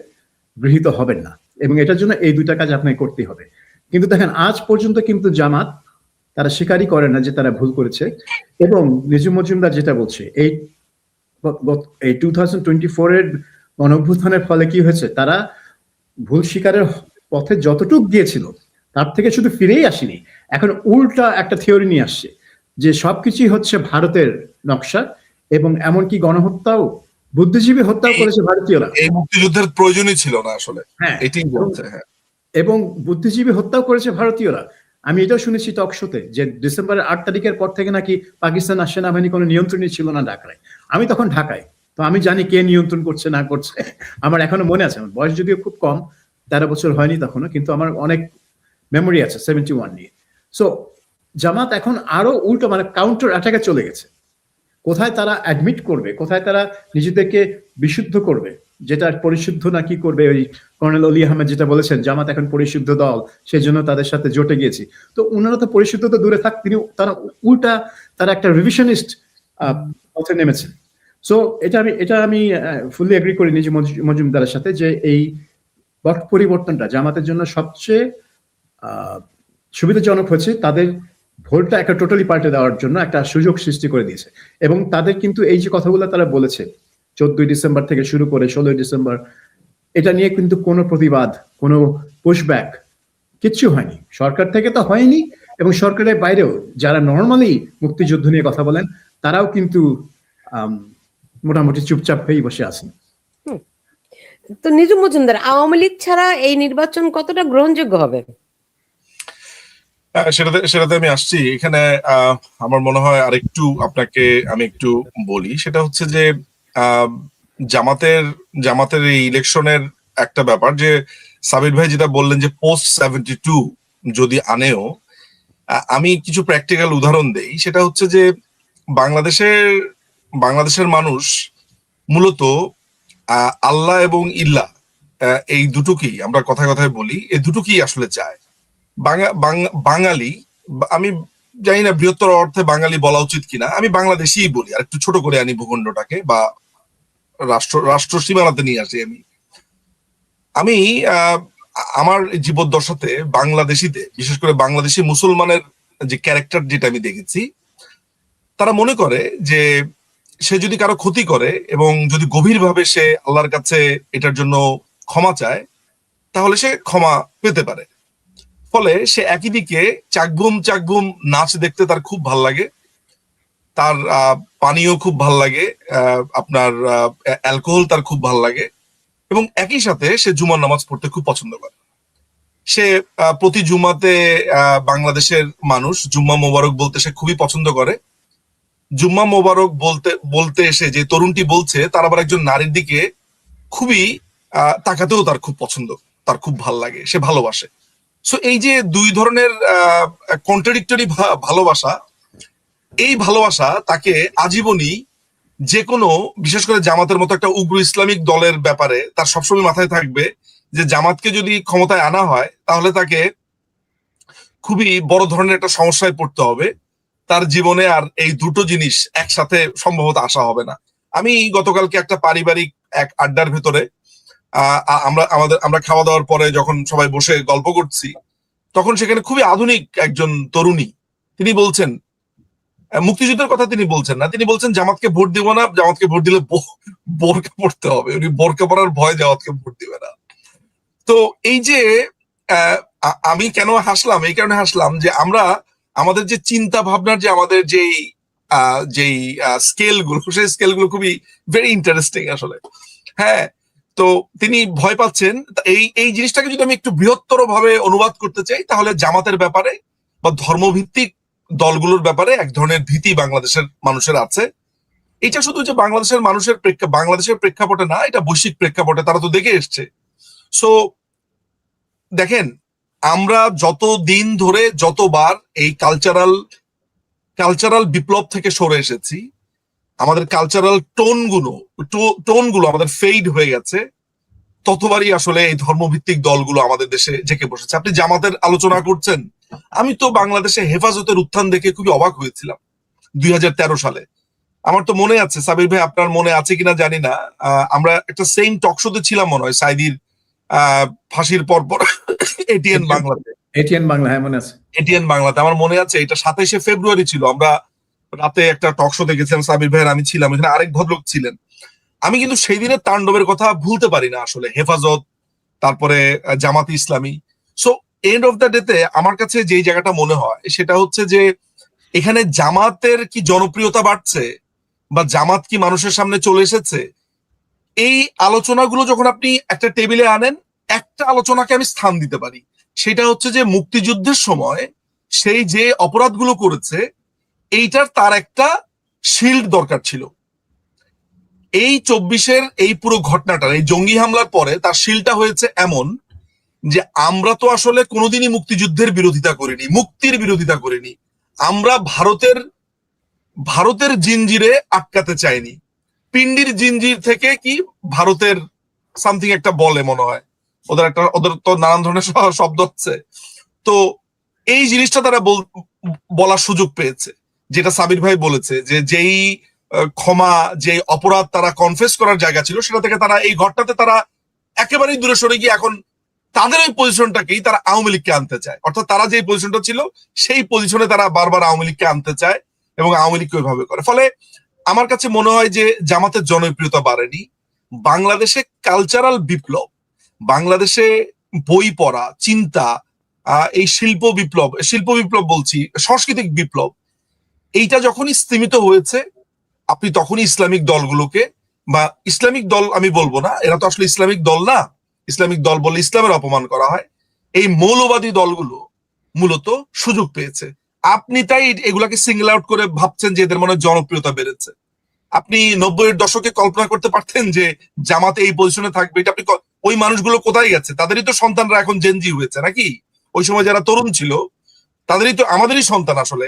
গৃহীত হবেন না, এবং এটার জন্য এই দুইটা কাজ আপনাকে করতেই হবে। কিন্তু দেখেন আজ পর্যন্ত কিন্তু জামাত তারা স্বীকারই করে না যে তারা ভুল করেছে। এবং নিজু মজুমদার যেটা বলছে, এই 2024-এর গণঅভ্যুত্থানের ফলে কি হয়েছে, তারা ভুল স্বীকারের পথে যতটুক গিয়েছিল তার থেকে শুধু ফিরেই আসেনি, এখন উল্টা একটা থিওরি নিয়ে আসছে যে সবকিছুই হচ্ছে ভারতের নকশা, এবং এমনকি গণহত্যাও, বুদ্ধিজীবী হত্যাও করেছে ভারতীয়রা। এই মুক্তিযুদ্ধের প্রয়োজনই ছিল না আসলে, হ্যাঁ, এটাই বলছে। হ্যাঁ, এবং বুদ্ধিজীবী হত্যাও করেছে ভারতীয়রা। আমি এটাও শুনেছি টক শোতে যে ডিসেম্বরের ৮ তারিখের পর থেকে নাকি পাকিস্তান আর সেনাবাহিনী কোনো নিয়ন্ত্রণই ছিল না ঢাকায়। আমি তখন ঢাকায়, তো আমি জানি কে নিয়ন্ত্রণ করছে না করছে। আমার এখনো মনে আছে, আমার বয়স যদিও খুব কম, 13 বছর হয়নি তখনও, কিন্তু আমার অনেক মেমোরি আছে 71 নিয়ে। সো জামাত এখন আরো উল্টো, মানে কাউন্টার অ্যাটাকে চলে গেছে। কোথায় তারা অ্যাডমিট করবে, কোথায় তারা নিজেদেরকে বিশুদ্ধ করবে, যেটা পরিশুদ্ধ না কি করবে। ওই কর্নেল অলি আহমেদ যেটা বলেছেন, জামাত এখন পরিশুদ্ধ দল, সেই জন্য তাদের সাথে জোটে গিয়েছি। তো ওনারা তো পরিশুদ্ধ তো দূরে থাক, তারা উল্টা তারা একটা রিভিশনিস্ট পথে নেমেছেন। সো এটা আমি ফুললি এগ্রি করি নিজে মজুমদারের সাথে যে এই পট পরিবর্তনটা জামাতের জন্য সবচেয়ে সুবিধাজনক হয়েছে। তাদের ভোটটা একটা টোটালি পাল্টে দেওয়ার জন্য একটা সুযোগ সৃষ্টি করে দিয়েছে। এবং তাদের কিন্তু এই যে কথাগুলো তারা বলেছে 14ই ডিসেম্বর থেকে শুরু করে 16ই ডিসেম্বর, এটা নিয়ে কিন্তু কোনো প্রতিবাদ, কোনো পুশব্যাক কিচ্ছু হয়নি। সরকার থেকে তো হয়নি, এবং সরকারের বাইরেও যারা নর্মালি মুক্তিযুদ্ধ নিয়ে কথা বলেন তারাও কিন্তু মোটামুটি চুপচাপ হয়েই বসে আছেন। তো নিজুম মজুমদার, আওয়ামী লীগ ছাড়া এই নির্বাচন কতটা গ্রহণযোগ্য হবে? সেটাতে আমি আসছি। এখানে আমার মনে হয় আরেকটু আপনাকে আমি একটু বলি, সেটা হচ্ছে যে জামাতের এই ইলেকশনের একটা ব্যাপার, যে সাবির ভাই যেটা বললেন যে পোস্ট 72 যদি আনেও, আমি কিছু প্র্যাকটিক্যাল উদাহরণ দেই। সেটা হচ্ছে যে বাংলাদেশের মানুষ মূলত আল্লাহ এবং ইল্লাহ, এই দুটোকেই আমরা কথায় কথায় বলি, এই দুটোকেই আসলে চায়। বাঙালি, আমি জানি না বৃহত্তর অর্থে বাঙালি বলা উচিত কিনা, আমি বাংলাদেশিই বলি, আর একটু ছোট করে আনি ভূখণ্ডটাকে, বা রাষ্ট্র সীমানাতে নিয়ে আসি। আমি আমার জীবদ্দশাতে বাংলাদেশিতে, বিশেষ করে বাংলাদেশি মুসলমানের যে ক্যারেক্টার যেটা আমি দেখেছি, তারা মনে করে যে সে যদি কারো ক্ষতি করে এবং যদি গভীরভাবে সে আল্লাহর কাছে এটার জন্য ক্ষমা চায়, তাহলে সে ক্ষমা পেতে পারে। ফলে সে একই দিকে চাকভুম নাচ দেখতে তার খুব ভাল লাগে, তার পানীয় খুব ভাল লাগে, আপনার অ্যালকোহল তার খুব ভাল লাগে, এবং একই সাথে সে জুমার নামাজ পড়তে খুব পছন্দ করে। সে প্রতি জুমাতে বাংলাদেশের মানুষ জুম্মা মোবারক বলতে সে খুবই পছন্দ করে। জুম্মা মোবারক বলতে এসে যে তরুণটি বলছে, তার আবার একজন নারীর দিকে খুবই তাকাতেও তার খুব পছন্দ, তার খুব ভাল লাগে, সে ভালোবাসে। সো এই যে দুই ধরনের কন্ট্রাডিক্টরি ভালোবাসা, এই ভালোবাসা তাকে আজীবনই যে কোনো, বিশেষ করে জামাতের মতো একটা উগ্র ইসলামিক দলের ব্যাপারে তার সবসময় মাথায় থাকবে যে জামাতকে যদি ক্ষমতায় আনা হয় তাহলে তাকে খুবই বড় ধরনের একটা সমস্যায় পড়তে হবে। তার জীবনে আর এই দুটো জিনিস একসাথে সম্ভবত আসা হবে না। আমি গতকালকে একটা পারিবারিক এক আড্ডার ভেতরে আমরা খাওয়া দাওয়ার পরে যখন সবাই বসে গল্প করছি, তখন সেখানে খুবই আধুনিক একজন তরুণী, তিনি বলছেন, মুক্তিযুদ্ধের কথা তিনি বলছেন না, তিনি বলছেন জামাতকে ভোট দিব না, জামাতকে ভোট দিলে বোরকা পড়তে হবে, উনি বোরকা পড়ার ভয় জামাতকে ভোট দিবে না। তো এই যে আমি কেন হাসলাম, এই কারণে হাসলাম যে আমরা আমাদের যে চিন্তা ভাবনার যে আমাদের যেই স্কেল গুলো, সেই স্কেল গুলো খুবই ভেরি ইন্টারেস্টিং আসলে। হ্যাঁ, তো তিনি ভয় পাচ্ছেন। এই জিনিসটাকে যদি আমি একটু বৃহত্তর ভাবে অনুবাদ করতে চাই, তাহলে জামাতের ব্যাপারে বা ধর্মভিত্তিক দলগুলোর ব্যাপারে এক ধরনের ভীতি বাংলাদেশের মানুষের আছে। এটা শুধু যে বাংলাদেশের প্রেক্ষাপটে না, এটা বৈশ্বিক প্রেক্ষাপটে, তারা তো দেখে এসছে। সো দেখেন, আমরা যত দিন ধরে যতবার এই কালচারাল বিপ্লব থেকে সরে এসেছি, আমাদের কালচারাল টোনগুলো আমাদের ফেইড হয়ে গেছে, ততবারই আসলে এই ধর্মভিত্তিক দলগুলো আমাদের দেশে জেকে বসেছে। আপনি জামাতের আলোচনা করছেন, আমি তো বাংলাদেশে হেফাজতের উত্থান দেখে খুবই অবাক হয়েছিলাম 2013 সালে। আমার তো মনে আছে, সাবির ভাই আপনার মনে আছে কিনা জানি না, আমরা একটা সেম টক শোতে ছিলাম মনে হয় সাইদির ফাঁসির পর এটিএন বাংলাতে। হ্যাঁ মনে আছে। এটিএন বাংলাতে আমার মনে আছে, এটা 27শে ফেব্রুয়ারি ছিল। আমরা রাতে একটা টক শো দেখেছিলাম, সাবির ভাইয়ের, আমি ছিলাম, এখানে আরেক ভদ্রলোক ছিলেন। আমি কিন্তু সেই দিনের তাণ্ডবের কথা ভুলতে পারি না আসলে, হেফাজত, তারপরে Jamaat Islami. So end of the ডেতে আমার কাছে যেই জায়গাটা মনে হয় সেটা হচ্ছে যে এখানে জামাতের কি জনপ্রিয়তা বাড়ছে বা জামাত কি মানুষের সামনে চলে এসেছে, এই আলোচনাগুলো যখন আপনি একটা টেবিলে আনেন, একটা আলোচনাকে আমি স্থান দিতে পারি, সেটা হচ্ছে যে মুক্তিযুদ্ধের সময় সেই যে অপরাধগুলো করেছে, এইটার তার একটা শিল্ড দরকার ছিল। এই 24-এর এই পুরো ঘটনাটার, এই জঙ্গি হামলার পরে তার শিলটা হয়েছে এমন যে আমরা তো আসলে কোনোদিনই মুক্তিযুদ্ধের বিরোধিতা করিনি, মুক্তির বিরোধিতা করিনি। আমরা ভারতের জিঞ্জিরে আটকাতে চাইনি। পিন্ডির জিঞ্জির থেকে কি ভারতের সামথিং একটা বলে মনে হয়, ওদের তো নানান ধরনের শব্দ হচ্ছে। তো এই জিনিসটা তারা বলার সুযোগ পেয়েছে, যেটা সাবির ভাই বলেছে, যে যেই ক্ষমা, যে অপরাধ তারা কনফেস করার জায়গা ছিল, সেটা থেকে তারা এই ঘরটাতে তারা একেবারেই দূরে সরে গিয়ে এখন তাদের ওই পজিশনটাকেই তারা আওয়ামী লীগকে আনতে চায়, অর্থাৎ তারা যে পজিশনটা ছিল সেই পজিশনে তারা বারবার আওয়ামী লীগকে আনতে চায় এবং আওয়ামী লীগকে ওইভাবে করে। ফলে আমার কাছে মনে হয় যে জামাতের জনপ্রিয়তা বাড়েনি। বাংলাদেশে কালচারাল বিপ্লব, বাংলাদেশে বই পড়া, চিন্তা, এই শিল্প বিপ্লব বলছি, সাংস্কৃতিক বিপ্লব, এইটা যখনই স্তীমিত হয়েছে, আপনি তখনই ইসলামিক দলগুলোকে, বা ইসলামিক দল আমি বলবো না, এরা তো আসলে ইসলামিক দল না, ইসলামিক দল বললে ইসলামের অপমান করা হয়, এই মৌলবাদী দলগুলো মূলত সুযোগ পেয়েছে। আপনি তাই এগুলাকে সিঙ্গল আউট করে ভাবছেন যে এদের মনে হয় জনপ্রিয়তা বেড়েছে। আপনি 90-এর দশকে কল্পনা করতে পারতেন যে জামাতে এই পজিশনে থাকবে? এটা আপনি ওই মানুষগুলো কোথায় গেছে? তাদেরই তো সন্তানরা এখন জেনজি হয়েছে নাকি? ওই সময় যারা তরুণ ছিল তাদেরই তো আমাদেরই সন্তান, আসলে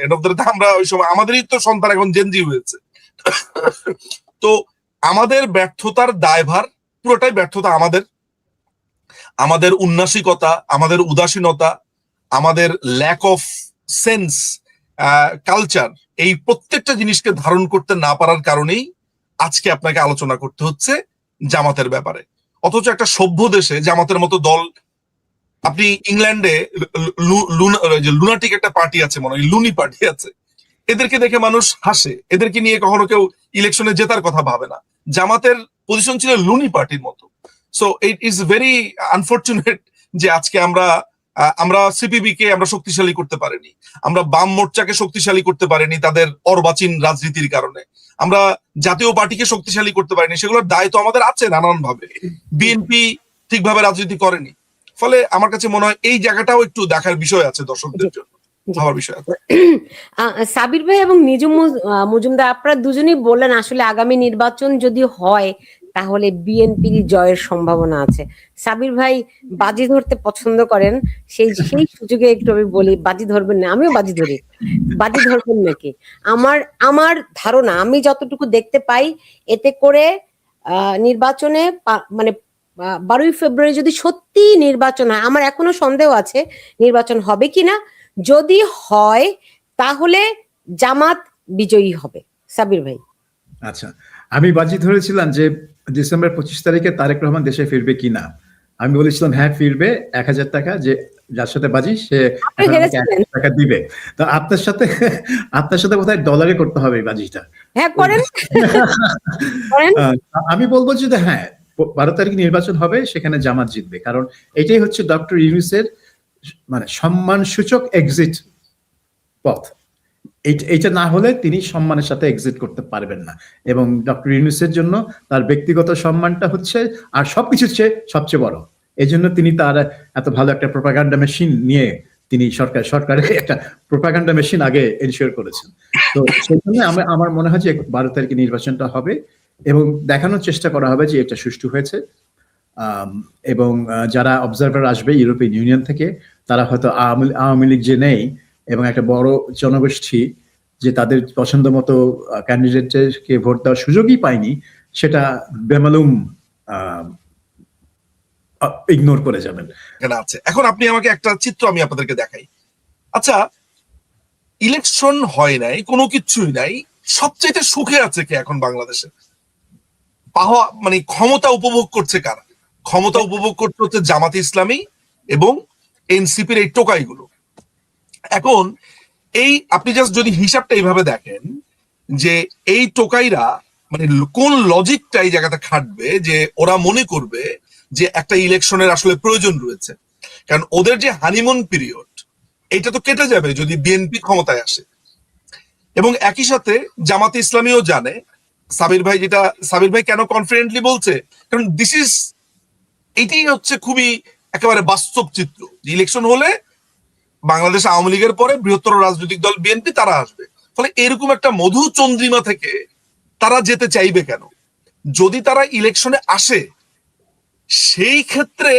আমরা ওই সময় আমাদেরই তো সন্তান এখন জেনজি হয়েছে। তো আমাদের ব্যর্থতার দায়ভার পুরোটাই ব্যর্থতা আমাদের উন্নাসিকতা, আমাদের উদাসীনতা, আমাদের ল্যাক অফ সেন্স, কালচার, এই প্রত্যেকটা জিনিসকে ধারণ করতে না পারার কারণেই আজকে আপনাকে আলোচনা করতে হচ্ছে জামাতের ব্যাপারে। অথচ একটা সভ্য দেশে জামাতের মতো দল, আপনি ইংল্যান্ডে লুনাটিক একটা পার্টি আছে, মনে হয় লুনি পার্টি আছে, এদেরকে দেখে মানুষ হাসে, এদেরকে নিয়ে কখনো কেউ ইলেকশনে জেতার কথা ভাবে না। জামাতের পজিশন ছিল লুনি পার্টির মতো। So it is very unfortunate যে আজকে আমরা সিপিবি কে আমরা শক্তিশালী করতে পারিনি, আমরা বাম মোর্চাকে শক্তিশালী করতে পারিনি তাদের অর্বাচীন রাজনীতির কারণে, আমরা জাতীয় পার্টিকে শক্তিশালী করতে পারিনি। সেগুলোর দায় তো আমাদের আছে নানান ভাবে। বিএনপি ঠিকভাবে রাজনীতি করেনি। ফলে আমার কাছে মনে হয় এই জায়গাটাও একটু দেখার বিষয় আছে দর্শকদের জন্য, ভাবার বিষয় আছে। সাবির ভাই এবং নিজুম মজুমদার, আপনারা দুজনেই বললেন আসলে আগামী নির্বাচন যদি হয় তাহলে বিএনপির জয়ের সম্ভাবনা আছে। সাবির ভাই বাজি ধরতে পছন্দ করেন, সেই সুযোগে একটু আমি বলি, বাজি ধরবেন না? আমিও বাজি ধরি, বাজি ধরবেন নাকি? আমার ধারণা, আমি যতটুকু দেখতে পাই, এতে করে নির্বাচনে মানে 12ই ফেব্রুয়ারি যদি সত্যি নির্বাচন হয়, আমার এখনো সন্দেহ আছে নির্বাচন হবে কিনা। যদি হয় তাহলে জামাত বিজয়ী হবে। সাবির ভাই। আচ্ছা, আমি বাজি ধরেছিলাম যে ডিসেম্বর 25 তারিখে তারেক রহমান দেশে ফিরবে কিনা। আমি বলেছিলাম হ্যাঁ ফিরবে, 1000 টাকা, যে যার সাথে বাজি সে 1000 টাকা দিবে। তো আপনার সাথে কোথায় ডলারে করতে হবে বাজিটা? হ্যাঁ করেন। আমি বলবো যে হ্যাঁ 12 তারিখ নির্বাচন হবে, সেখানে জামাত জিতবে, কারণ এটাই হচ্ছে ডক্টর ইউনূসের মানে সম্মানসূচক এক্সিট পথ। এইটা না হলে তিনি সম্মানের সাথে এক্সিট করতে পারবেন না। এবং ডক্টর ইউনূসের জন্য তার ব্যক্তিগত সম্মানটা হচ্ছে আর সবকিছুর চেয়ে সবচেয়ে বড়। এই জন্য তিনি তার এত ভালো একটা প্রোপাগান্ডা মেশিন নিয়ে তিনি সরকারের একটা প্রোপাগান্ডা মেশিন আগে এনশিওর করেছেন। তো সেই জন্য আমার মনে হয় যে 12 তারিখে নির্বাচনটা হবে এবং দেখানোর চেষ্টা করা হবে যে এটা সুষ্ঠু হয়েছে। এবং যারা অবজারভার আসবে ইউরোপিয়ান ইউনিয়ন থেকে, তারা হয়তো আওয়ামী লীগ যে নেই এবং একটা বড় জনগোষ্ঠী যে তাদের পছন্দ মতো ক্যান্ডিডেটকে ভোট দেওয়ার সুযোগই পায়নি, সেটা বেমালুম ইগনোর করে যাবেন। এখন আপনি আমাকে একটা চিত্র আমি আপনাদেরকে দেখাই। আচ্ছা, ইলেকশন হয় নাই, কোনো কিছুই নাই, সবচেয়ে সুখে আছে কে এখন বাংলাদেশে? মানে ক্ষমতা উপভোগ করছে কারা? ক্ষমতা উপভোগ করতে হচ্ছে জামাতে ইসলামী এবং এনসিপির এই টোকাইগুলো। এখন এই আপনি জাস্ট যদি হিসাবটা এইভাবে দেখেন যে এই টোকাইরা মানে কোন লজিকটা এই জায়গাতে খাটবে যে ওরা মনে করবে যে একটা ইলেকশনের আসলে প্রয়োজন রয়েছে, কারণ ওদের যে হানিমুন পিরিয়ড এটা তো কেটে যাবে যদি বিএনপি ক্ষমতায় আসে। এবং একই সাথে জামাতে ইসলামীও জানে, সাবির ভাই কেন কনফিডেন্টলি বলছে, কারণ এটাই হচ্ছে খুবই একেবারে বাস্তব চিত্র যে ইলেকশন হলে বাংলাদেশ আওয়ামী লীগের পরে বৃহত্তর রাজনৈতিক দল বিএনপি তারা আসবে। ফলে এরকম একটা মধু চন্দ্রিমা থেকে তারা যেতে চাইবে কেন? যদি তারা ইলেকশনে আসে, সেই ক্ষেত্রে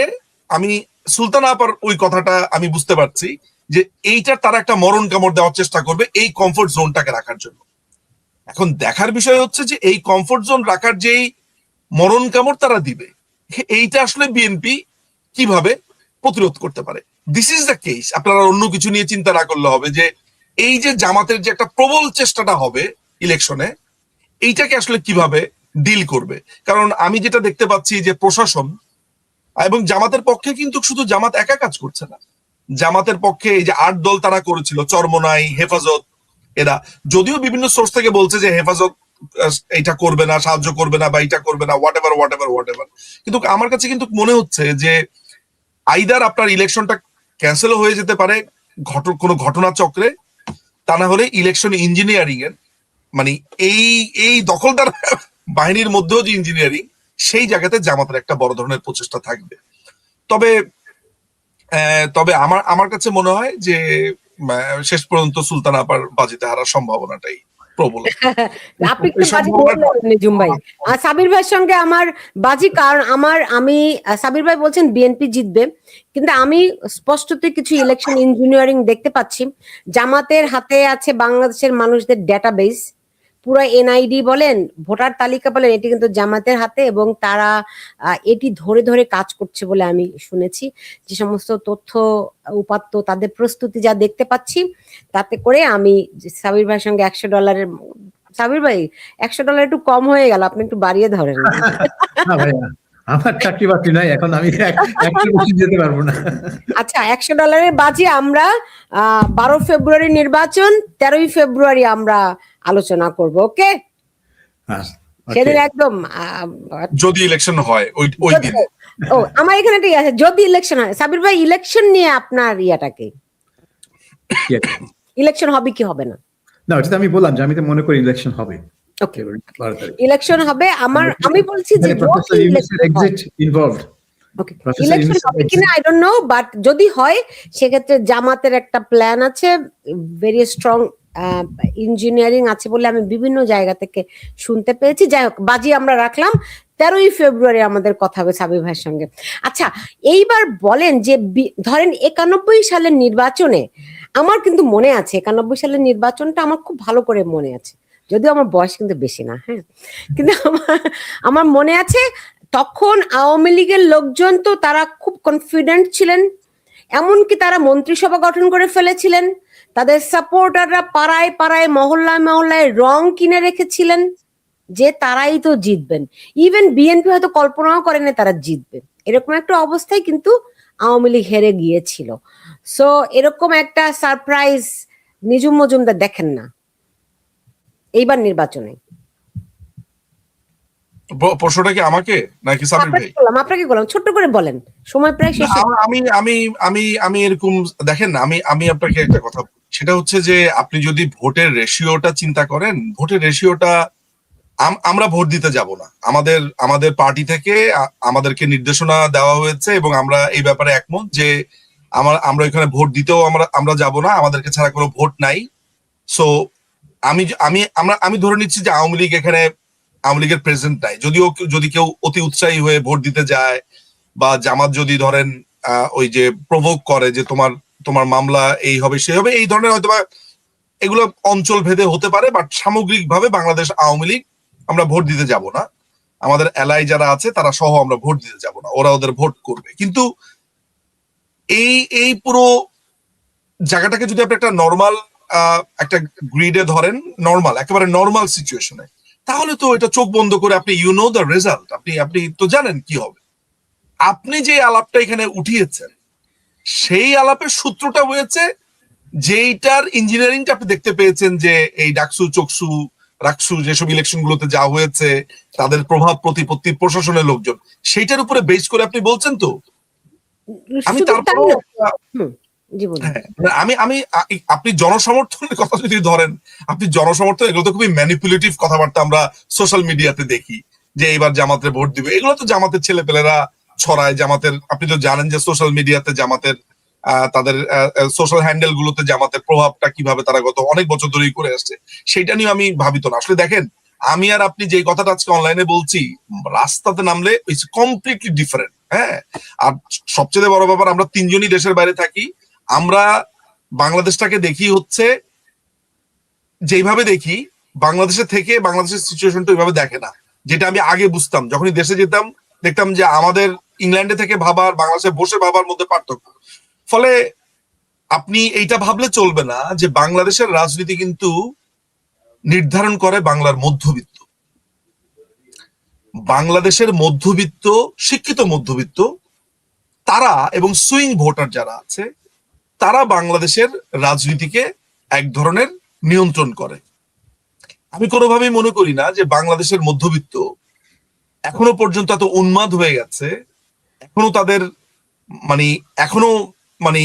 আমি সুলতান আপার ওই কথাটা আমি বুঝতে পারছি যে এইটার তারা একটা মরণ কামড় দেওয়ার চেষ্টা করবে এই কমফোর্ট জোনটাকে রাখার জন্য। এখন দেখার বিষয় হচ্ছে যে এই কমফোর্ট জোন রাখার যেই মরণ কামড় তারা দিবে, এইটা আসলে বিএনপি কিভাবে প্রতিরোধ করতে পারে। This is the case. আপনারা অন্য কিছু নিয়ে চিন্তা না করলে হবে যে এই যে জামাতের যে একটা প্রবল চেষ্টাটা হবে ইলেকশনে, এইটাকে আসলে কিভাবে ডিল করবে। কারণ আমি যেটা দেখতে পাচ্ছি যে প্রশাসন এবং জামাতের পক্ষে কিন্তু শুধু জামাত একা কাজ করছে না, জামাতের পক্ষে এই যে 8 দল তারা করেছিল, চরমোনাই, হেফাজত, এরা যদিও বিভিন্ন সোর্স থেকে বলছে যে হেফাজত এটা করবে না, সাহায্য করবে না, বা এটা করবে না, হোয়াট এভার, কিন্তু আমার কাছে কিন্তু মনে হচ্ছে যে আইদার আপনার ইলেকশনটা ক্যান্সেলও হয়ে যেতে পারে কোনো ঘটনা চক্রে, তা না হলে ইলেকশন ইঞ্জিনিয়ারিং এর মানে এই দখলদার বাহিনীর মধ্যেও যে ইঞ্জিনিয়ারিং, সেই জায়গাতে জামাতের একটা বড় ধরনের প্রচেষ্টা থাকবে। তবে তবে আমার কাছে মনে হয় যে শেষ পর্যন্ত সুলতান আপার বাজিতে হারার সম্ভাবনাটাই প্রবল। আপনি একটু বাজি বললেন নিজুম ভাই। সাবির ভাইয়ের সঙ্গে আমার বাজি, কারণ আমি সাবির ভাই বলছেন বিএনপি জিতবে, কিন্তু আমি স্পষ্টতই কিছু ইলেকশন ইঞ্জিনিয়ারিং দেখতে পাচ্ছি। জামাতের হাতে আছে বাংলাদেশের মানুষদের ডেটাবেস, পুরো এনআইডি বলেন, ভোটার তালিকা বলেন, এটি কিন্তু জামাতের হাতে, এবং তারা এটি ধরে ধরে কাজ করছে বলে আমি শুনেছি। যে সমস্ত তথ্য উপাত্ত, তাদের প্রস্তুতি যা দেখতে পাচ্ছি, তাতে করে আমি সাবির ভাইয়ের সঙ্গে $100, সাবির ভাই $100 একটু কম হয়ে গেল, আপনি একটু বাড়িয়ে ধরেন। না ভাইয়া, আমার চাকরি বাকরি নাই এখন, আমি একটু বেশি যেতে পারবো না। আচ্ছা, $100 বাজি আমরা 12 ফেব্রুয়ারি নির্বাচন, 13 ফেব্রুয়ারি আমরা আলোচনা করব। ওকে, সেদিন একদম যদি ইলেকশন হয় ওই দিন। ও আমার এখানে ঠিক আছে, যদি ইলেকশন হয়। সাবির ভাই, ইলেকশন নিয়ে আপনার ইয়াটাকে, ইলেকশন হবে কি হবে না? না, ওটা আমি বললাম যে আমি তো মনে করি ইলেকশন হবে। ওকে, ইলেকশন হবে। আমি বলছি যে ইলেকশন হবে কিনা আই ডোন্ট নো, বাট যদি হয় সেক্ষেত্রে জামাতের একটা প্ল্যান আছে, ভেরি স্ট্রং ইঞ্জিনিয়ারিং আছে বলে আমি বিভিন্ন জায়গা থেকে শুনতে পেয়েছি। যাই হোক, বাজি আমরা রাখলাম, 13 ফেব্রুয়ারি আমাদের কথা হবে সাবির ভাইয়ের সঙ্গে। আচ্ছা, এইবার বলেন যে ধরেন 91 সালের নির্বাচনে, আমার কিন্তু মনে আছে 91 সালের নির্বাচনটা আমার খুব ভালো করে মনে আছে, যদিও আমার বয়স কিন্তু বেশি না, হ্যাঁ, কিন্তু আমার মনে আছে তখন আওয়ামী লীগের লোকজন তো তারা খুব কনফিডেন্ট ছিলেন, এমনকি তারা মন্ত্রিসভা গঠন করে ফেলেছিলেন, তাদের সাপোর্টাররা পাড়ায় পাড়ায় মহল্লায় মহল্লায় রং কিনে রেখেছিলেন যে তারাই তো জিতবেন। ইভেন বিএনপি হয়তো কল্পনাও করেনি তারা জিতবে, এরকম একটা অবস্থায় কিন্তু আওয়ামী লীগ হেরে গিয়েছিল। সো এরকম একটা সারপ্রাইজ নিজুম মজুমদার দেখেন না এইবার নির্বাচনে? প্রশ্নটা কি আমাকে নাকি সাবির ভাই? আপনাকে বললাম, ছোট্ট করে বলেন, সময় প্রায় শেষ। আমি এরকম দেখেন, আমি আপনাকে একটা কথা, সেটা হচ্ছে যে আপনি যদি ভোটের রেশিওটা চিন্তা করেন, ভোটের রেশিওটা আমরা ভোট দিতে যাব না, আমাদের পার্টি থেকে আমাদেরকে নির্দেশনা দেওয়া হয়েছে এবং আমরা এই ব্যাপারে একমত যে আমরা এখানে ভোট দিতেও আমরা যাব না, আমাদেরকে ছাড়া কোনো ভোট নাই। সো আমি ধরে নিচ্ছি যে আওয়ামী লীগের প্রেজেন্ট নাই, যদি কেউ অতি উৎসাহী হয়ে ভোট দিতে যায়, বা জামাত যদি ধরেন ওই যে প্রভোগ করে যে তোমার মামলা এই হবে সেই হবে, এই ধরনের হয়তো এগুলো অঞ্চল ভেদে হতে পারে, বাট সামগ্রিকভাবে বাংলাদেশ আওয়ামী লীগ আমরা ভোট দিতে যাব না, আমাদের এলাই যারা আছে তারা সহ আমরা ভোট দিতে যাব না, ওরা ওদের ভোট করবে। কিন্তু এই পুরো জায়গাটাকে যদি আপনি একটা নর্মাল একটা গ্রিডে ধরেন, একেবারে নর্মাল সিচুয়েশনে, তাহলে তো এটা চোখ বন্ধ করে আপনি দ্য রেজাল্ট, আপনি তো জানেন কি হবে। আপনি যে আলাপটা এখানে উঠিয়েছেন, সেই আলাপের সূত্রটা হয়েছে যেইটার ইঞ্জিনিয়ারিংটা আপনি দেখতে পেয়েছেন, যে এই ডাকসু, চকসু, রাকসু যেসব ইলেকশন গুলোতে যা হয়েছে, তাদের প্রভাব প্রতিপত্তি, প্রশাসনের লোকজন, সেইটার উপরে বেস করে আপনি বলছেন। তো আমি তারপর আপনি জনসমর্থনের কথা যদি ধরেন, আপনি জনসমর্থন, এগুলো তো খুবই ম্যানিপুলেটিভ কথাবার্তা আমরা সোশ্যাল মিডিয়াতে দেখি, যে এইবার জামাতের ভোট দিবে, এগুলো তো জামাতের ছেলেপেলেরা ছড়ায়। জামাতের, আপনি তো জানেন যে সোশ্যাল মিডিয়াতে জামাতের তাদের সোশ্যাল হ্যান্ডেল গুলোতে জামাতের প্রভাবটা কিভাবে তারা গত অনেক বছর ধরেই করে আসছে, সেইটা নিয়ে আমি ভাবিত না। আসলে দেখেন, আমি আর আপনি যে কথাটা আজকে অনলাইনে বলছি, রাস্তাতে নামলে ইটস কমপ্লিটলি ডিফারেন্ট। হ্যাঁ, আর সবচেয়ে বড় ব্যাপার, আমরা তিনজনই দেশের বাইরে থাকি, আমরা বাংলাদেশটাকে দেখি হচ্ছে যেভাবে দেখি, বাংলাদেশে থেকে বাংলাদেশের সিচুয়েশনটা ওইভাবে দেখে না, যেটা আমি আগে বুঝতাম। যখনই দেশে যেতাম দেখতাম যে আমাদের ইংল্যান্ডে থেকে ভাবার, বাংলাদেশে বসে ভাবার মধ্যে পার্থক্য। ফলে আপনি এইটা ভাবলে চলবে না যে বাংলাদেশের রাজনীতি কিন্তু নির্ধারণ করে বাংলার মধ্যবিত্ত। বাংলাদেশের মধ্যবিত্ত, শিক্ষিত মধ্যবিত্ত, তারা এবং সুইং ভোটার যারা আছে তারা বাংলাদেশের রাজনীতিকে এক ধরনের নিয়ন্ত্রণ করে। আমি কোনোভাবেই মনে করি না যে বাংলাদেশের মধ্যবিত্ত এখনো পর্যন্ত এত উন্মাদ হয়ে গেছে, এখনো তাদের মানে এখনো মানে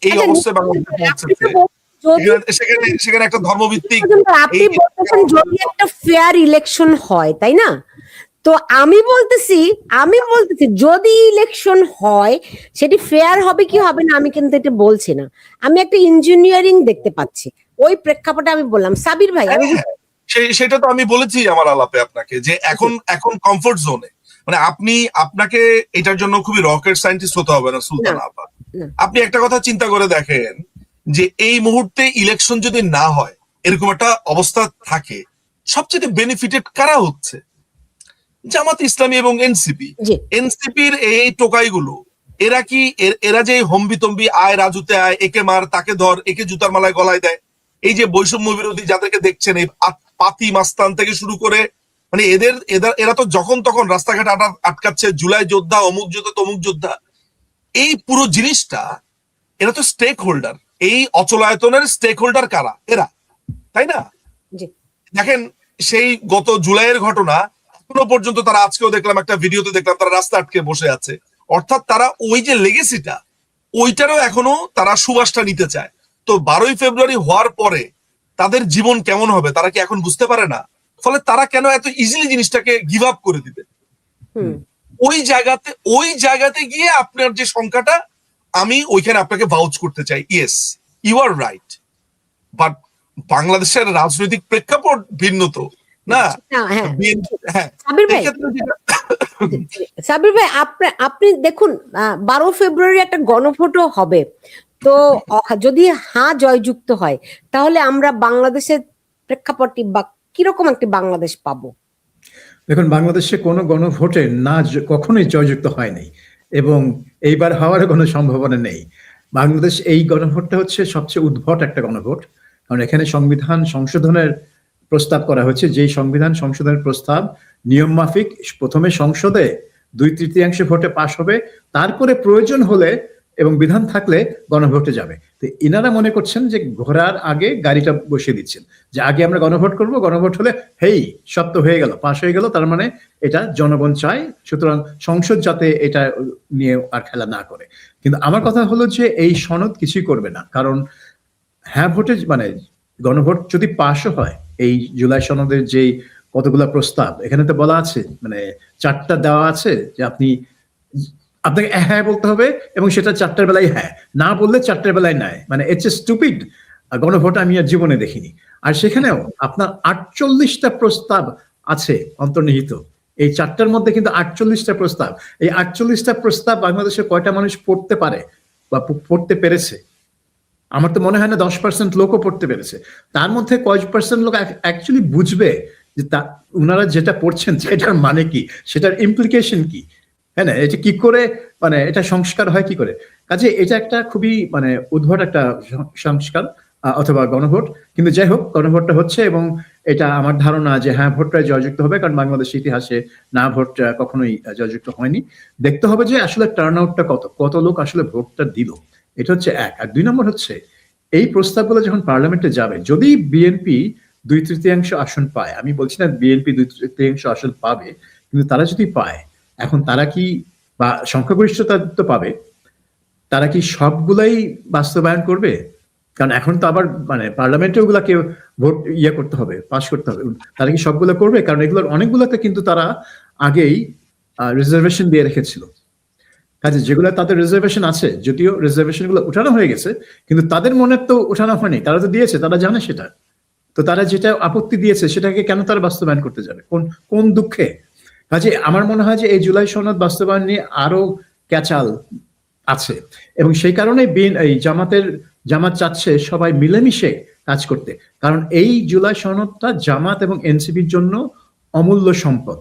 এই আচ্ছা, অবস্থায় বাংলাদেশে আপনি তো পৌঁছেছে, যদি সেখানে সেখানে একটা ধর্মভিত্তিক আপনি বলতেছেন যদি একটা ফেয়ার ইলেকশন হয়, তাই না? তো আমি বলতেছি যদি ইলেকশন হয় সেটি ফেয়ার হবে কি হবে না আমি কিন্তু এটা বলছি না, আমি একটা ইঞ্জিনিয়ারিং দেখতে পাচ্ছি, ওই প্রেক্ষাপটে আমি বললাম। সাবির ভাই, আমি সেটা তো আমি বলেছি আমার আলাপে আপনাকে যে এখন এখন কমফোর্ট জোনে, মানে আপনাকে এটার জন্য খুবই রকেট সায়েন্টিস্ট হতে হবে না সুলতান আপা। না। আপনি একটা কথা চিন্তা করে দেখেন যে এই মুহূর্তে ইলেকশন যদি না হয়, এরকম একটা অবস্থা থাকে, সবচেয়ে বেনিফিটেড কারা হচ্ছে? জামাত ইসলামী এবং এনসিপি। জি। এনসিপির এই টোকাইগুলো, এরা যে হম্বিতম্বি আয় রাজুতে আয়, একে মার তাকে ধর, একে জুতার মালায় গলায় দেয়, এই যে বৈষম্য বিরোধী যাদেরকে দেখছেন, এই পাতি মাস্তান থেকে শুরু করে, মানে এরা তো যখন তখন রাস্তাঘাট আটকাচ্ছে, জুলাই যোদ্ধা, অমুক যোদ্ধা, তমুক যোদ্ধা। এই পুরো জিনিসটা, এরা তো স্টেক হোল্ডার, এই অচলায়তনের স্টেক হোল্ডার কারা? এরা, তাই না? জি। দেখেন সেই গত জুলাইয়ের ঘটনা, এখনো পর্যন্ত তারা, আজকেও দেখলাম একটা ভিডিওতে দেখলাম তারা রাস্তা আটকে বসে আছে। অর্থাৎ তারা ওই যে লেগেসিটা, ওইটারও এখনো তারা সুবাসটা নিতে চায়। তো 12ই ফেব্রুয়ারি হওয়ার পরে তাদের জীবন কেমন হবে তারা কি এখন বুঝতে পারে না? ফলে তারা কেন এত ইজিলি জিনিসটাকে গিভ আপ করে দিবে? ওই জায়গাতে গিয়ে আপনার যে সংখ্যাটা, আমি ওইখানে আপনাকে ভাউচ করতে চাই, yes you are right, but বাংলাদেশের রাজনৈতিক প্রেক্ষাপট ভিন্ন তো না। হ্যাঁ, সাবির ভাই, সাবির ভাই, আপনি দেখুন 12 ফেব্রুয়ারি একটা গণভোটও হবে, তো যদি হ্যাঁ জয়যুক্ত হয় তাহলে আমরা বাংলাদেশের প্রেক্ষাপটটি বা কিরকম একটি বাংলাদেশ পাবো? দেখুন, বাংলাদেশে কোনো গণভোটে কখনোই জয়যুক্ত হয়নি এবং এইবার হওয়ার কোনো সম্ভাবনা নেই। বাংলাদেশ এই গণভোটটা হচ্ছে সবচেয়ে উদ্ভট একটা গণভোট, কারণ এখানে সংবিধান সংশোধনের প্রস্তাব করা হয়েছে। যেই সংবিধান সংশোধনের প্রস্তাব নিয়ম মাফিক প্রথমে সংসদে 2/3 ভোটে পাশ হবে, তারপরে প্রয়োজন হলে এবং বিধান থাকলে গণভোটে যাবে। তো ইনারা মনে করছেন যে ঘোড়ার আগে গাড়িটা বসিয়ে দিচ্ছেন, যে আগে আমরা গণভোট করব, গণভোট হলে হেই সব তো হয়ে গেল, পাশ হয়ে গেল, তার মানে এটা জনগণ চায়, সুতরাং সংসদ যাতে এটা নিয়ে আর খেলা না করে। কিন্তু আমার কথা হলো যে এই সনদ কিছুই করবে না, কারণ হ্যাঁ ভোটে মানে গণভোট যদি পাশও হয়, এই জুলাই সনদের যেই কতগুলা প্রস্তাব এখানে তো বলা আছে, মানে 4টা দেওয়া আছে যে আপনাকে হ্যাঁ বলতে হবে এবং সেটা 4টার বেলায় হ্যাঁ, না বললে 4টার বেলায় নাই, মানে ইটস এ স্টুপিড গণভোট আমি আর জীবনে দেখিনি। আর সেখানেও আপনার 48টা প্রস্তাব আছে অন্তর্নিহিত, এই 4টার মধ্যে কিন্তু 48টা প্রস্তাব। এই 48টা প্রস্তাব বাংলাদেশে কয়টা মানুষ পড়তে পারে বা পড়তে পেরেছে? আমার তো মনে হয় না 10% লোকও পড়তে পেরেছে। তার মধ্যে কয় % লোক অ্যাকচুয়ালি বুঝবে যে ওনারা যেটা পড়ছেন সেটার মানে কি, সেটার ইমপ্লিকেশন কি, হ্যাঁ না, এটা কি করে, মানে এটা সংস্কার হয় কি করে? কাজে এটা একটা খুবই মানে উদ্ভট একটা সংস্কার অথবা গণভোট। কিন্তু যাই হোক, গণভোটটা হচ্ছে এবং এটা আমার ধারণা যে হ্যাঁ ভোটটাই জয়যুক্ত হবে, কারণ বাংলাদেশের ইতিহাসে না ভোট কখনোই জয়যুক্ত হয়নি। দেখতে হবে যে আসলে টার্ন আউটটা কত লোক আসলে ভোটটা দিল, এটা হচ্ছে এক। আর 2 নম্বর হচ্ছে এই প্রস্তাবগুলো যখন পার্লামেন্টে যাবে, যদি বিএনপি 2/3 আসন পায়, আমি বলছি না বিএনপি 2/3 আসন পাবে, কিন্তু তারা যদি পায়, এখন তারা কি, বা সংখ্যাগরিষ্ঠতা তো পাবে, তারা কি সবগুলাই বাস্তবায়ন করবে? কারণ এখন তো আবার মানে পার্লামেন্টে ওগুলাকে ভোট করতে হবে, পাশ করতে হবে। তারা কি সবগুলো করবে? কারণ এগুলোর অনেকগুলোতে কিন্তু তারা আগেই রিজার্ভেশন দিয়ে রেখেছিল। কাজে যেগুলো তাদের রিজার্ভেশন আছে, যদিও রিজার্ভেশন গুলো উঠানো হয়ে গেছে, কিন্তু তাদের মনে তো উঠানো হয়নি, তারা তো দিয়েছে, তারা জানে সেটা। তো তারা যেটা আপত্তি দিয়েছে সেটাকে কেন তারা বাস্তবায়ন করতে যাবে, কোন দুঃখে? কাজে আমার মনে হয় যে এই জুলাই সনদ বাস্তবায়ন নিয়ে আরো ক্যাচাল আছে এবং সেই কারণে এই জামাত চাচ্ছে সবাই মিলেমিশে কাজ করতে, কারণ এই জুলাই সনদটা জামাত এবং এনসিপির জন্য অমূল্য সম্পদ।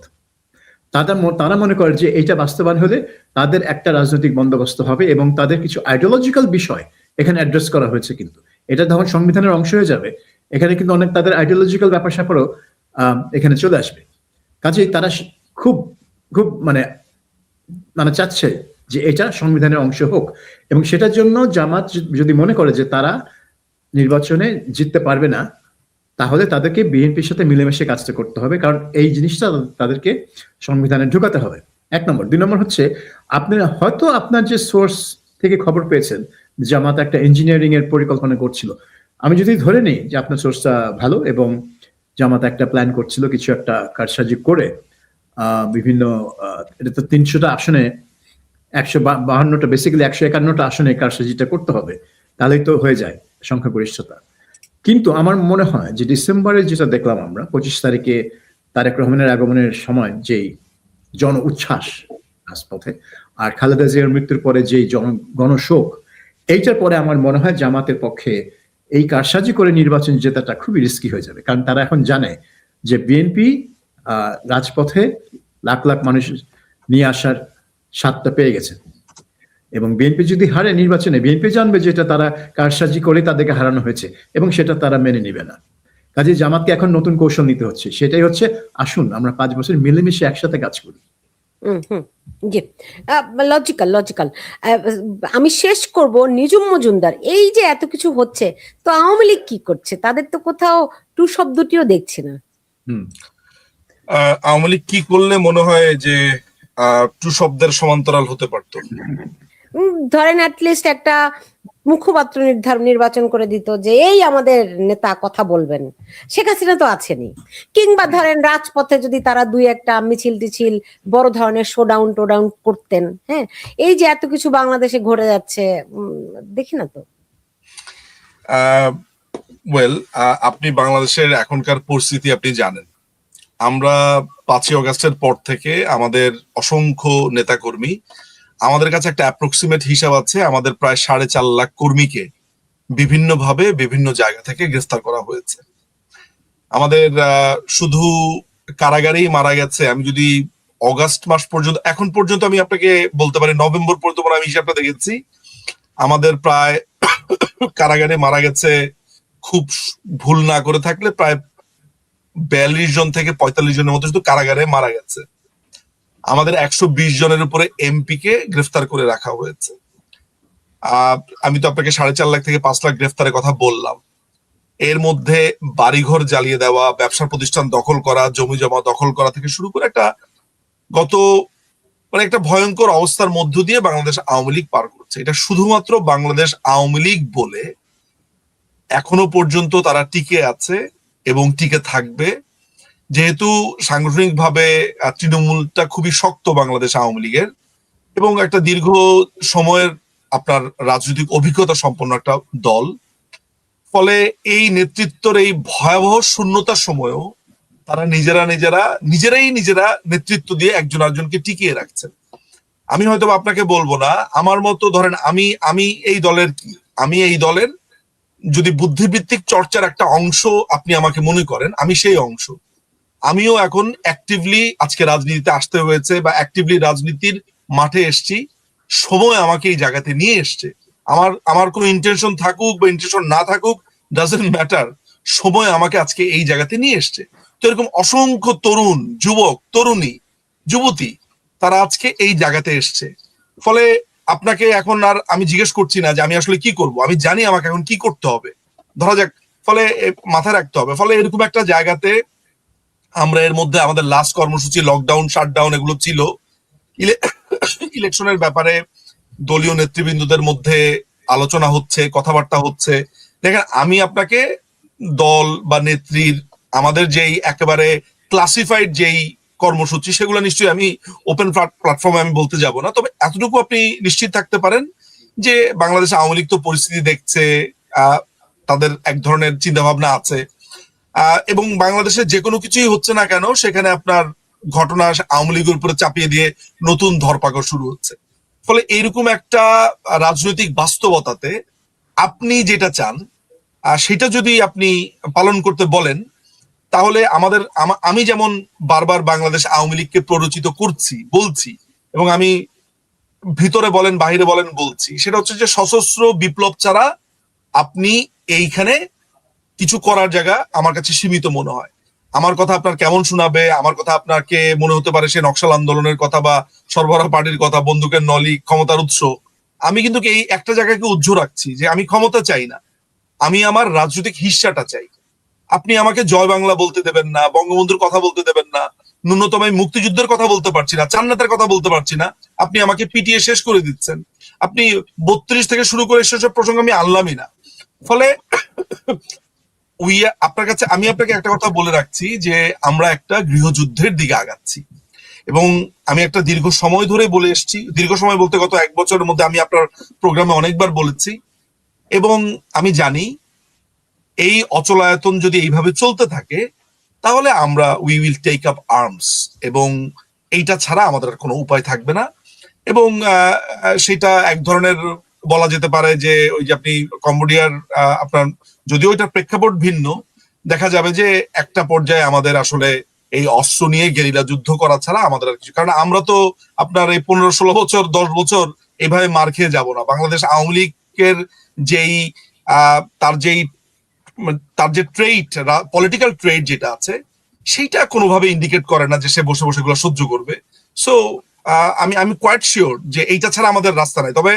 তারা মনে করে যে এটা বাস্তবায়ন হলে তাদের একটা রাজনৈতিক বন্দোবস্ত হবে এবং তাদের কিছু আইডিওলজিক্যাল বিষয় এখানে অ্যাড্রেস করা হয়েছে, কিন্তু এটা যখন সংবিধানের অংশ হয়ে যাবে, এখানে কিন্তু অনেক তাদের আইডিওলজিক্যাল ব্যাপার স্যাপারও এখানে চলে আসবে। কাজেই তারা খুব খুব মানে চাচ্ছে যে এটা সংবিধানের অংশ হোক, এবং সেটার জন্য জামাত যদি মনে করে যে তারা নির্বাচনে জিততে পারবে না, তাহলে তাদেরকে বিএনপির সাথে মিলেমিশে কাজটা করতে হবে, কারণ এই জিনিসটা তাদেরকে সংবিধানে ঢুকাতে হবে। 1 নম্বর। 2 নম্বর হচ্ছে, আপনি হয়তো আপনার যে সোর্স থেকে খবর পেয়েছেন জামাত একটা ইঞ্জিনিয়ারিং এর পরিকল্পনা করছিল, আমি যদি ধরে নিই যে আপনার সোর্সটা ভালো এবং জামাত একটা প্ল্যান করছিল কিছু একটা কারসাজি করে বিভিন্ন এটা তো 300টা আসনে 152টা বেসিক্যালি 151টা আসনে কারসাজিটা করতে হবে, তাহলেই তো হয়ে যায় সংখ্যাগরিষ্ঠতা। কিন্তু আমার মনে হয় যে ডিসেম্বরে যেটা দেখলাম আমরা 25 তারিখে তারেক রহমানের আগমনের সময় যেই জন উচ্ছ্বাস রাজপথে, আর খালেদা জিয়ার মৃত্যুর পরে যেই গণশোক, এইটার পরে আমার মনে হয় জামাতের পক্ষে এই কারসাজি করে নির্বাচন জেতাটা খুবই রিস্কি হয়ে যাবে, কারণ তারা এখন জানে যে বিএনপি রাজপথে লাখ লাখ মানুষ নিয়ে আসার স্বাদটা পেয়ে গেছে, এবং বিএনপি যদি হারে নির্বাচনে, বিএনপি জানবে যে এটা তারা কারসাজি করে তাদেরকে হারানো হয়েছে, এবং সেটা তারা মেনে নিবে না। কাজে জামাতকে এখন নতুন কৌশল নিতে হচ্ছে, সেটাই হচ্ছে আসুন আমরা 5 বছর মিলেমিশে একসাথে কাজ করি। জি, লজিক্যাল। আমি শেষ করব, নিজুম মজুমদার, এই যে এত কিছু হচ্ছে, তো আওয়ামী লীগ কি করছে? তাদের তো কোথাও টু শব্দটিও দেখছি না। আওয়ামী লীগ কি করলে মনে হয় যে টু শব্দের সমান্তরাল হতে পারতো? ধরেন অ্যাটলিস্ট একটা মুখপাত্র নির্বাচন করে দিত যে এই আমাদের নেতা কথা বলবেন। শেখ হাসিনা তো আছেনই। কিংবা ধরেন রাজপথে যদি তারা 2-1টা মিছিল টিছিল, বড় ধরনের শোডাউন টোডাউন করতেন। হ্যাঁ, এই যে এত কিছু বাংলাদেশে ঘটে যাচ্ছে, দেখি না তো। ওয়েল, আপনি বাংলাদেশের এখনকার পরিস্থিতি আপনি জানেন। আমরা 5ই অগাস্টের পর থেকে আমাদের অসংখ্য নেতাকর্মী, আমাদের কাছে একটা অ্যাপ্রক্সিমেট হিসাব আছে, আমাদের প্রায় 4.5 লাখ কর্মীকে বিভিন্নভাবে বিভিন্ন জায়গা থেকে গ্রেফতার করা হয়েছে। আমাদের শুধু কারাগারেই মারা গেছে, আমি যদি অগাস্ট মাস পর্যন্ত, এখন পর্যন্ত আমি আপনাকে বলতে পারি, নভেম্বর পর্যন্ত আমি হিসাবটা দেখেছি, আমাদের প্রায় কারাগারে মারা গেছে, খুব ভুল না করে থাকলে প্রায় 42 জন থেকে 45 জনের মতো শুধু কারাগারে মারা গেছে। আমাদের 120 জনের উপরে এমপি কে গ্রেফতার করে রাখা হয়েছে। আমি তো আপনাকে 4.5 লাখ থেকে 5 লাখ গ্রেফতারের কথা বললাম। এর মধ্যে বাড়িঘর জ্বালিয়ে দেওয়া, ব্যবসা প্রতিষ্ঠান দখল করা, জমি জমা দখল করা থেকে শুরু করে একটা একটা ভয়ঙ্কর অবস্থার মধ্য দিয়ে বাংলাদেশ আওয়ামী লীগ পার করছে। এটা শুধুমাত্র বাংলাদেশ আওয়ামী লীগ বলে এখনো পর্যন্ত তারা টিকে আছে এবং টিকে থাকবে, যেহেতু সাংগঠনিকভাবে তৃণমূলটা খুবই শক্ত বাংলাদেশ আওয়ামী লীগের, এবং একটা দীর্ঘ সময়ের আপনার রাজনৈতিক অভিজ্ঞতা সম্পন্ন একটা দল। ফলে এই নেতৃত্বের এই ভয়াবহ শূন্যতার সময়ও তারা নিজেরাই নেতৃত্ব দিয়ে একজন আরেকজনকে টিকিয়ে রাখছেন। আমি হয়তো আপনাকে বলবো না, আমার মতো ধরেন আমি এই দলের আমি এই দলের যদি বুদ্ধিবৃত্তিক চর্চার একটা অংশ আপনি আমাকে মনে করেন, আমি সেই অংশ। আমিও এখন অ্যাক্টিভলি আজকে রাজনীতিতে আসতে হয়েছে, বা অ্যাক্টিভলি রাজনীতির মাঠে এসছি, সময় আমাকে এই জায়গাতে নিয়ে এসছে। আমার কোনো ইন্টেনশন থাকুক বা ইন্টেনশন না থাকুক, ডাজন্ট ম্যাটার, সময় আমাকে আজকে এই জায়গাতে নিয়ে এসছে। তো এরকম অসংখ্য তরুণ, যুবক, তরুণী, যুবতী তারা আজকে এই জায়গাতে এসছে। ফলে আপনাকে এখন আর আমি জিজ্ঞেস করছি না যে আমি আসলে কি করব, আমি জানি আমাকে এখন কি করতে হবে, ধরা যাক। ফলে মাথায় রাখতে হবে। ফলে এরকম একটা জায়গাতে আমরা, এর মধ্যে আমাদের লাস্ট কর্মসূচি লকডাউন, শাটডাউন এগুলো ছিল। ইলেকশনের ব্যাপারে দলীয় নেতৃবৃন্দদের মধ্যে আলোচনা হচ্ছে, কথাবার্তা হচ্ছে। দেখেন, আমি আপনাকে দল বা নেত্রীর আমাদের যেই একেবারে ক্লাসিফাইড যেই কর্মসূচি, সেগুলো নিশ্চয়ই আমি ওপেন প্ল্যাটফর্মে আমি বলতে যাব না। তবে এতটুকু আপনি নিশ্চিত থাকতে পারেন যে বাংলাদেশ আওয়ামী লীগ তো পরিস্থিতি দেখছে, তাদের এক ধরনের চিন্তা ভাবনা আছে, এবং বাংলাদেশে যে কোনো কিছুই হচ্ছে না কেন সেখানে আপনার ঘটনা আওয়ামী লীগের উপরে চাপিয়ে দিয়ে নতুন ধরপাকড় শুরু হচ্ছে। ফলে এইরকম একটা রাজনৈতিক বাস্তবতাতে আপনি যেটা চান সেটা যদি আপনি পালন করতে বলেন, তাহলে আমি যেমন বারবার বাংলাদেশ আওয়ামী লীগকে প্ররোচিত করছি, বলছি, এবং আমি ভিতরে বলেন বাহিরে বলেন বলছি, সেটা হচ্ছে যে সশস্ত্র বিপ্লব ছাড়া আপনি এইখানে কিছু করার জায়গা আমার কাছে সীমিত মনে হয়। আমার কথা আপনার কেমন শোনাবে, আমার কথা আপনাকে মনে হতে পারে সে নকশাল আন্দোলনের কথা বা সরবরাহ পার্টির কথা, বন্দুকের নলি, ক্ষমতার উৎস। আমি কিন্তু এই একটা জায়গাকে উজ্জ্ব রাখছি যে আমি ক্ষমতা চাই না, আমি আমার রাজনৈতিক হিস্সাটা চাই। আপনি আমাকে জয় বাংলা বলতে দেবেন না, বঙ্গবন্ধুর কথা বলতে দেবেন না, ন্যূনতম আমি মুক্তিযুদ্ধের কথা বলতে পারছি না, জান্নাতের কথা বলতে পারছি না, আপনি আমাকে পিটিয়ে শেষ করে দিচ্ছেন। আপনি 32 থেকে শুরু করে সেসব প্রসঙ্গ আমি আনলামই না। ফলে আপনার কাছে আমি আপনাকে একটা কথা বলে রাখছি যে আমরা একটা গৃহযুদ্ধের দিকে আগাচ্ছি, এবং আমি একটা দীর্ঘ সময় ধরে বলে এসেছি, দীর্ঘ সময় বলতে গত 1 বছরের মধ্যে আমি আপনার প্রোগ্রামে অনেকবার বলেছি, এবং আমি জানি এই অচলায়তন যদি এইভাবে চলতে থাকে তাহলে আমরা we will take up arms, এবং এইটা ছাড়া আমাদের আর কোনো উপায় থাকবে না। এবং সেটা এক ধরনের বলা যেতে পারে যে ওই যে আপনি কম্বোডিয়ার আপনার যদিও ওইটার প্রেক্ষাপট ভিন্ন, দেখা যাবে যে একটা পর্যায়ে আমাদের আসলে এই অস্ত্র নিয়ে গেরিলা যুদ্ধ করা ছাড়া আমাদের আর কিছু, কারণ আমরা তো আপনার এই 15-16 বছর 10 বছর এইভাবে মার খেয়ে যাব না। বাংলাদেশ আওয়ামী লীগের যেই তার যে ট্রেড, পলিটিক্যাল ট্রেড যেটা আছে, সেইটা কোনোভাবে ইন্ডিকেট করে না যে সে বসে বসে এগুলো সহ্য করবে। সো আমি কোয়াইট শিওর যে এইটা ছাড়া আমাদের রাস্তা নাই। তবে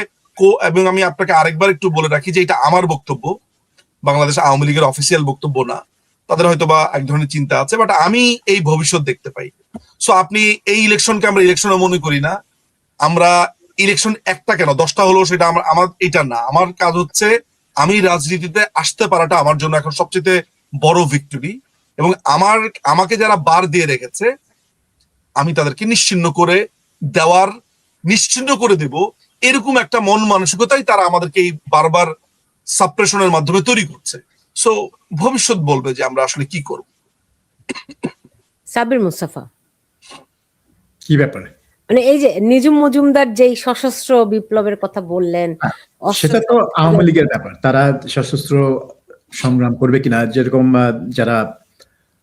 এবং আমি আপনাকে আরেকবার একটু বলে রাখি যে এটা আমার বক্তব্য, বাংলাদেশ আওয়ামী লীগের অফিসিয়াল বক্তব্য না। তাদের হয়তো বা এক ধরনের চিন্তা আছে, বাট আমি এই ভবিষ্যৎ দেখতে পাই। সো আপনি এই ইলেকশনকে আমরা ইলেকশনে মনে করি না। আমরা ইলেকশন একটা কেন 10টা হলো সেটা আমার এটা না। আমার কাজ হচ্ছে আমি রাজনীতিতে আসতে পারাটা আমার জন্য এখন সবচেয়ে বড় ভিক্টরি, এবং আমাকে যারা বার দিয়ে রেখেছে আমি তাদেরকে নিশ্চিহ্ন করে দেব এরকম একটা মন মানসিকতাই তারা আমাদেরকে এই বারবার সাপ্রেশনের মাধ্যমে তৈরি করছে। সো ভবিষ্যৎ বলবে যে আমরা আসলে কি করব। সাবির মুস্তাফা, কি ব্যাপারে? মানে এই যে নিজুম মজুমদার যেই সশস্ত্র বিপ্লবের কথা বললেন, সেটা তো আওয়ামী লীগের ব্যাপার, তারা সশস্ত্র সংগ্রাম করবে কিনা। যেরকম যারা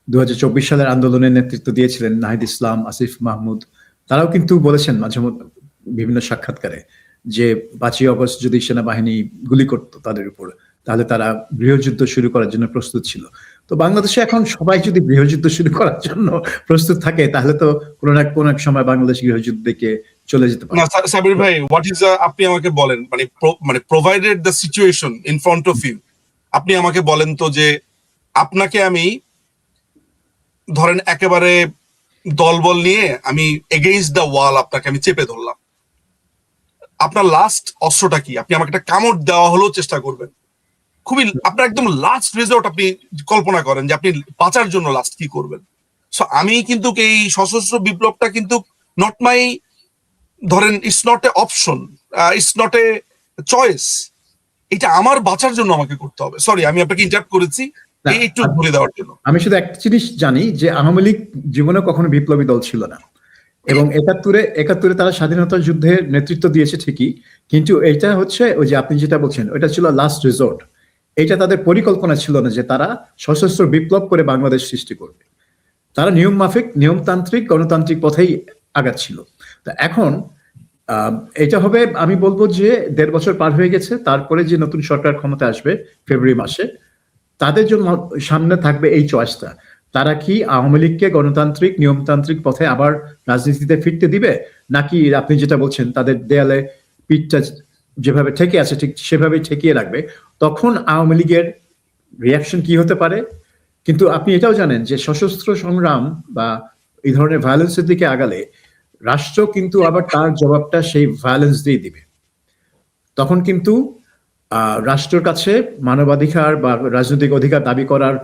2024 সালের আন্দোলনের নেতৃত্ব দিয়েছিলেন, নাহিদ ইসলাম, আসিফ মাহমুদ, তারাও কিন্তু বলেছেন মাঝে মধ্যে বিভিন্ন সাক্ষাৎকারে যে 5ই অগস্ট যদি সেনাবাহিনী গুলি করতো তাদের উপর, তাহলে তারা গৃহযুদ্ধ শুরু করার জন্য প্রস্তুত ছিল। তো বাংলাদেশে এখন সবাই যদি গৃহযুদ্ধ শুরু করার জন্য প্রস্তুত থাকে, তাহলে তো কোনো না কোনো এক সময় বাংলাদেশ গৃহযুদ্ধকে চলে যেতে পারে। না সাবির ভাই, হোয়াট ইজ আপনি আমাকে বলেন, মানে provided the situation in front of you, আপনি আমাকে বলেন তো যে আপনাকে আমি ধরেন একেবারে দলবল নিয়ে আমি এগেইনস্ট দ্য ওয়াল আপনাকে আমি চেপে ধরলাম, আপনার লাস্ট অস্ত্রটা কি? আপনি আমাকে একটা কামড় দেওয়া হলেও চেষ্টা করবেন। আপনার একদম লাস্ট রিজর্ট আপনি কল্পনা করেন যে আপনি বাঁচার জন্য লাস্ট কি করবেন। সো আমি কিন্তু এই সশস্ত্র বিপ্লবটা কিন্তু নট মাই, ধরেন it's not A option, it's not a choice, এটা আমার বাঁচার জন্য আমাকে করতে হবে। সরি আমি আপনাকে ইন্টারাপ্ট করেছি একটু বলে দেওয়ার জন্য। আমি শুধু একটা জিনিস জানি যে আওয়ামী লীগ জীবনে কখনো বিপ্লবী দল ছিল না, এবং 71-এ তারা স্বাধীনতা যুদ্ধের নেতৃত্ব দিয়েছে ঠিকই, কিন্তু এটা হচ্ছে ওই যে আপনি যেটা বলছেন ওটা ছিল লাস্ট রিসোর্ট। এটা তাদের পরিকল্পনা ছিল না যে তারা সশস্ত্র বিপ্লব করে বাংলাদেশ সৃষ্টি করবে। তারা নিয়ম মাফিক, নিয়মতান্ত্রিক, গণতান্ত্রিক পথেই আগাচ্ছিল। তো এখন এটা হবে, আমি বলবো যে 1.5 বছর পার হয়ে গেছে, তারপরে যে নতুন সরকার ক্ষমতা আসবে ফেব্রুয়ারি মাসে, তাদের জন্য সামনে থাকবে এই চয়েসটা, তারা কি আওয়ামী লীগকে গণতান্ত্রিক নিয়মতান্ত্রিক পথে আবার রাজনীতিতে ফিরতে দিবে, নাকি আপনি যেটা বলছেন তাদের দেয়ালে পিঠটা যেভাবে ঠেকে আছে ঠিক সেভাবেই ঠেকিয়ে রাখবে। তখন আওয়ামী লীগের রিয়াকশন কি হতে পারে। কিন্তু আপনি এটাও জানেন যে সশস্ত্র সংগ্রাম বা এই ধরনের ভায়োলেন্সের দিকে আগালে রাষ্ট্র কিন্তু আবার তার জবাবটা সেই ভায়োলেন্স দিয়ে দিবে। তখন কিন্তু রাষ্ট্রের কাছে মানবাধিকার বা রাজনৈতিক অধিকার দাবি করার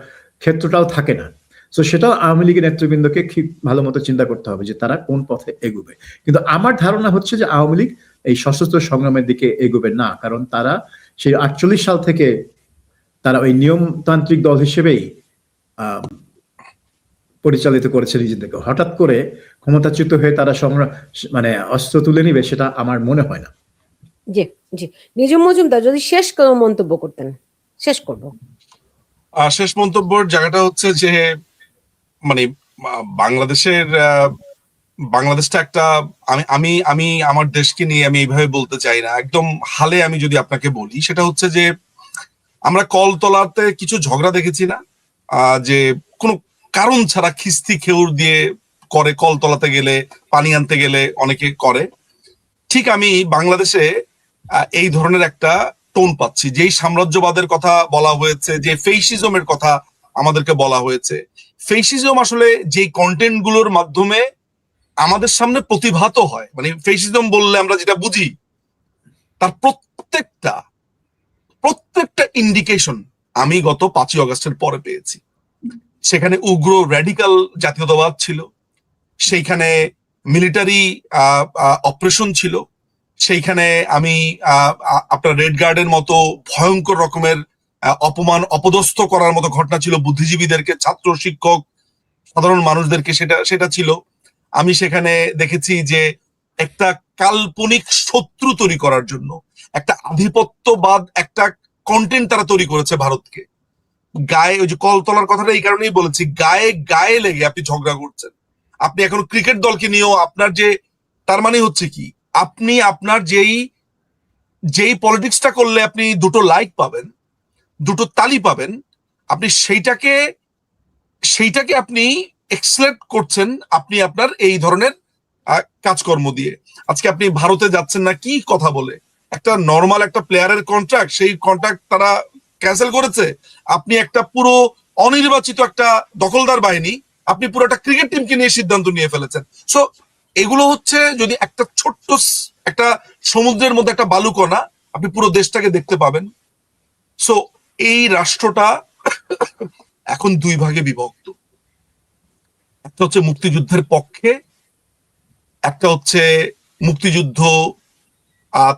ক্ষেত্রটাও থাকে না। তো সেটাও আওয়ামী লীগের নেতৃবৃন্দকে খুব ভালো মতো চিন্তা করতে হবে যে তারা কোন পথে এগোবে। কিন্তু আমার ধারণা হচ্ছে যে আওয়ামী লীগ এই সশস্ত্র সংগ্রামের দিকে এগোবে না, কারণ তারা সেই 48 সাল থেকে তারা ওই নিয়মতান্ত্রিক দল হিসেবেই পরিচালিত করেছে নিজেদেরকে। হঠাৎ করে ক্ষমতাচ্যুত হয়ে তারা মানে অস্ত্র তুলে নিবে সেটা আমার মনে হয় না। জি জি, নিজুম মজুমদার যদি শেষ কোনো মন্তব্য করতেন শেষ করব। শেষ মন্তব্যের জায়গাটা হচ্ছে যে মানে বাংলাদেশটা একটা, আমি আমার দেশকে নিয়ে আমি এইভাবে বলতে চাই না, একদম হালে আমি যদি আপনাকে বলি সেটা হচ্ছে যে আমরা কলতলাতে কিছু ঝগড়া দেখেছি না, যে কোনো কারণ ছাড়া খিস্তি খেউর দিয়ে করে, কলতলাতে গেলে, পানি আনতে গেলে অনেকে করে। ঠিক আমি বাংলাদেশে এই ধরনের একটা টোন পাচ্ছি। যেই সাম্রাজ্যবাদের কথা বলা হয়েছে, যে ফেসিজমের কথা আমাদেরকে বলা হয়েছে, ফেসিজম আসলে যেই কন্টেন্ট গুলোর মাধ্যমে আমাদের সামনে প্রতিভাত হয়, মানে ফেসিজম বললে আমরা যেটা বুঝি, তার প্রত্যেকটা ইন্ডিকেশন আমি গত 5ই আগস্টের পরে পেয়েছি। সেখানে উগ্র র্যাডিক্যাল জাতীয়তাবাদ ছিল, সেইখানে মিলিটারি অপারেশন ছিল, সেইখানে আমি আপনার রেড গার্ডের মতো ভয়ঙ্কর রকমের অপমান অপদস্থ করার মতো ঘটনা ছিল, বুদ্ধিজীবীদেরকে, ছাত্র শিক্ষক সাধারণ মানুষদেরকে, সেটা ছিল। আমি সেখানে দেখেছি যে একটা কাল্পনিক শত্রু তৈরি করার জন্য একটা আধিপত্যবাদ, একটা কন্টেন্ট তারা তৈরি করেছে ভারতকে। গায়ে, ওই যে কলতলার কথাটা এই কারণেই বলেছি, গায়ে গায়ে লেগে আপনি ঝগড়া করছেন। আপনি এখন ক্রিকেট দলকে নিয়েও আপনার যে, তার মানে হচ্ছে কি, আপনি আপনার যেই পলিটিক্সটা করলে আপনি 2টো লাইক পাবেন, 2টো তালি পাবেন, আপনি সেইটাকে আপনি এক্সলেট করছেন আপনি আপনার এই ধরনের কাজকর্ম দিয়ে। আজকে আপনি ভারতে যাচ্ছেন না কি কথা বলে, একটা নর্মাল একটা প্লেয়ারের কন্ট্রাক্ট, সেই কন্ট্রাক্ট তারা ক্যান্সেল করেছে। আপনি একটা পুরো অনির্বাচিত একটা দখলদার বাহিনী, আপনি পুরো একটা ক্রিকেট টিমকে নিয়ে সিদ্ধান্ত নিয়ে ফেলেছেন। সো এগুলো হচ্ছে, যদি একটা ছোট্ট একটা সমুদ্রের মধ্যে একটা বালুকণা, আপনি পুরো দেশটাকে দেখতে পাবেন। সো এই রাষ্ট্রটা এখন 2 ভাগে বিভক্ত। একটা হচ্ছে মুক্তিযুদ্ধের পক্ষে, একটা হচ্ছে মুক্তিযুদ্ধ,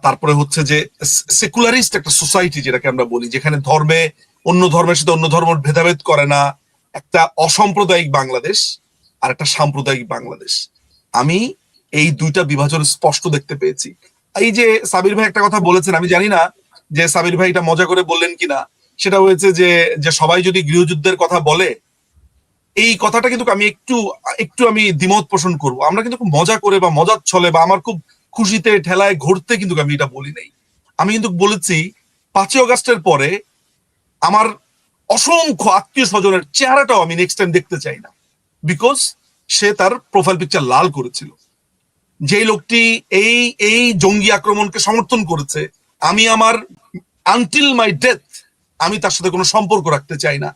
তারপরে হচ্ছে যে সেকুলারিস্ট একটা সোসাইটি যেটাকে আমরা বলি, যেখানে অন্য ধর্মের সাথে অন্য ধর্ম ভেদাভেদ করে না, একটা অসাম্প্রদায়িক বাংলাদেশ আর একটা সাম্প্রদায়িক বাংলাদেশ। আমি এই 2টা বিভাজন স্পষ্ট দেখতে পেয়েছি। এই যে সাবির ভাই একটা কথা বলেছেন, আমি জানি না যে সাবির ভাই এটা মজা করে বললেন কিনা, সেটা হয়েছে যে সবাই যদি গৃহযুদ্ধের কথা বলে, এই কথাটা কিন্তু আমি একটু আমি দ্বিমত পোষণ করবো। আমরা কিন্তু খুব মজা করে বা মজার ছলে বা আমার খুব খুশিতে ঠেলায় ঘুরতে কিন্তু আমি এটা বলি নাই। আমি কিন্তু বলেছি 5ই আগস্টের পরে আমার অসংখ্য আত্মীয় স্বজনের চেহারাটাও আমি নেক্সট টাইম দেখতে চাই না, বিকজ সে তার প্রোফাইল পিকচার লাল করেছিল। যেই লোকটি এই জঙ্গি আক্রমণকে সমর্থন করেছে, আমি আমার আনটিল মাই ডেথ আমি তার সাথে কোনো সম্পর্ক রাখতে চাই না।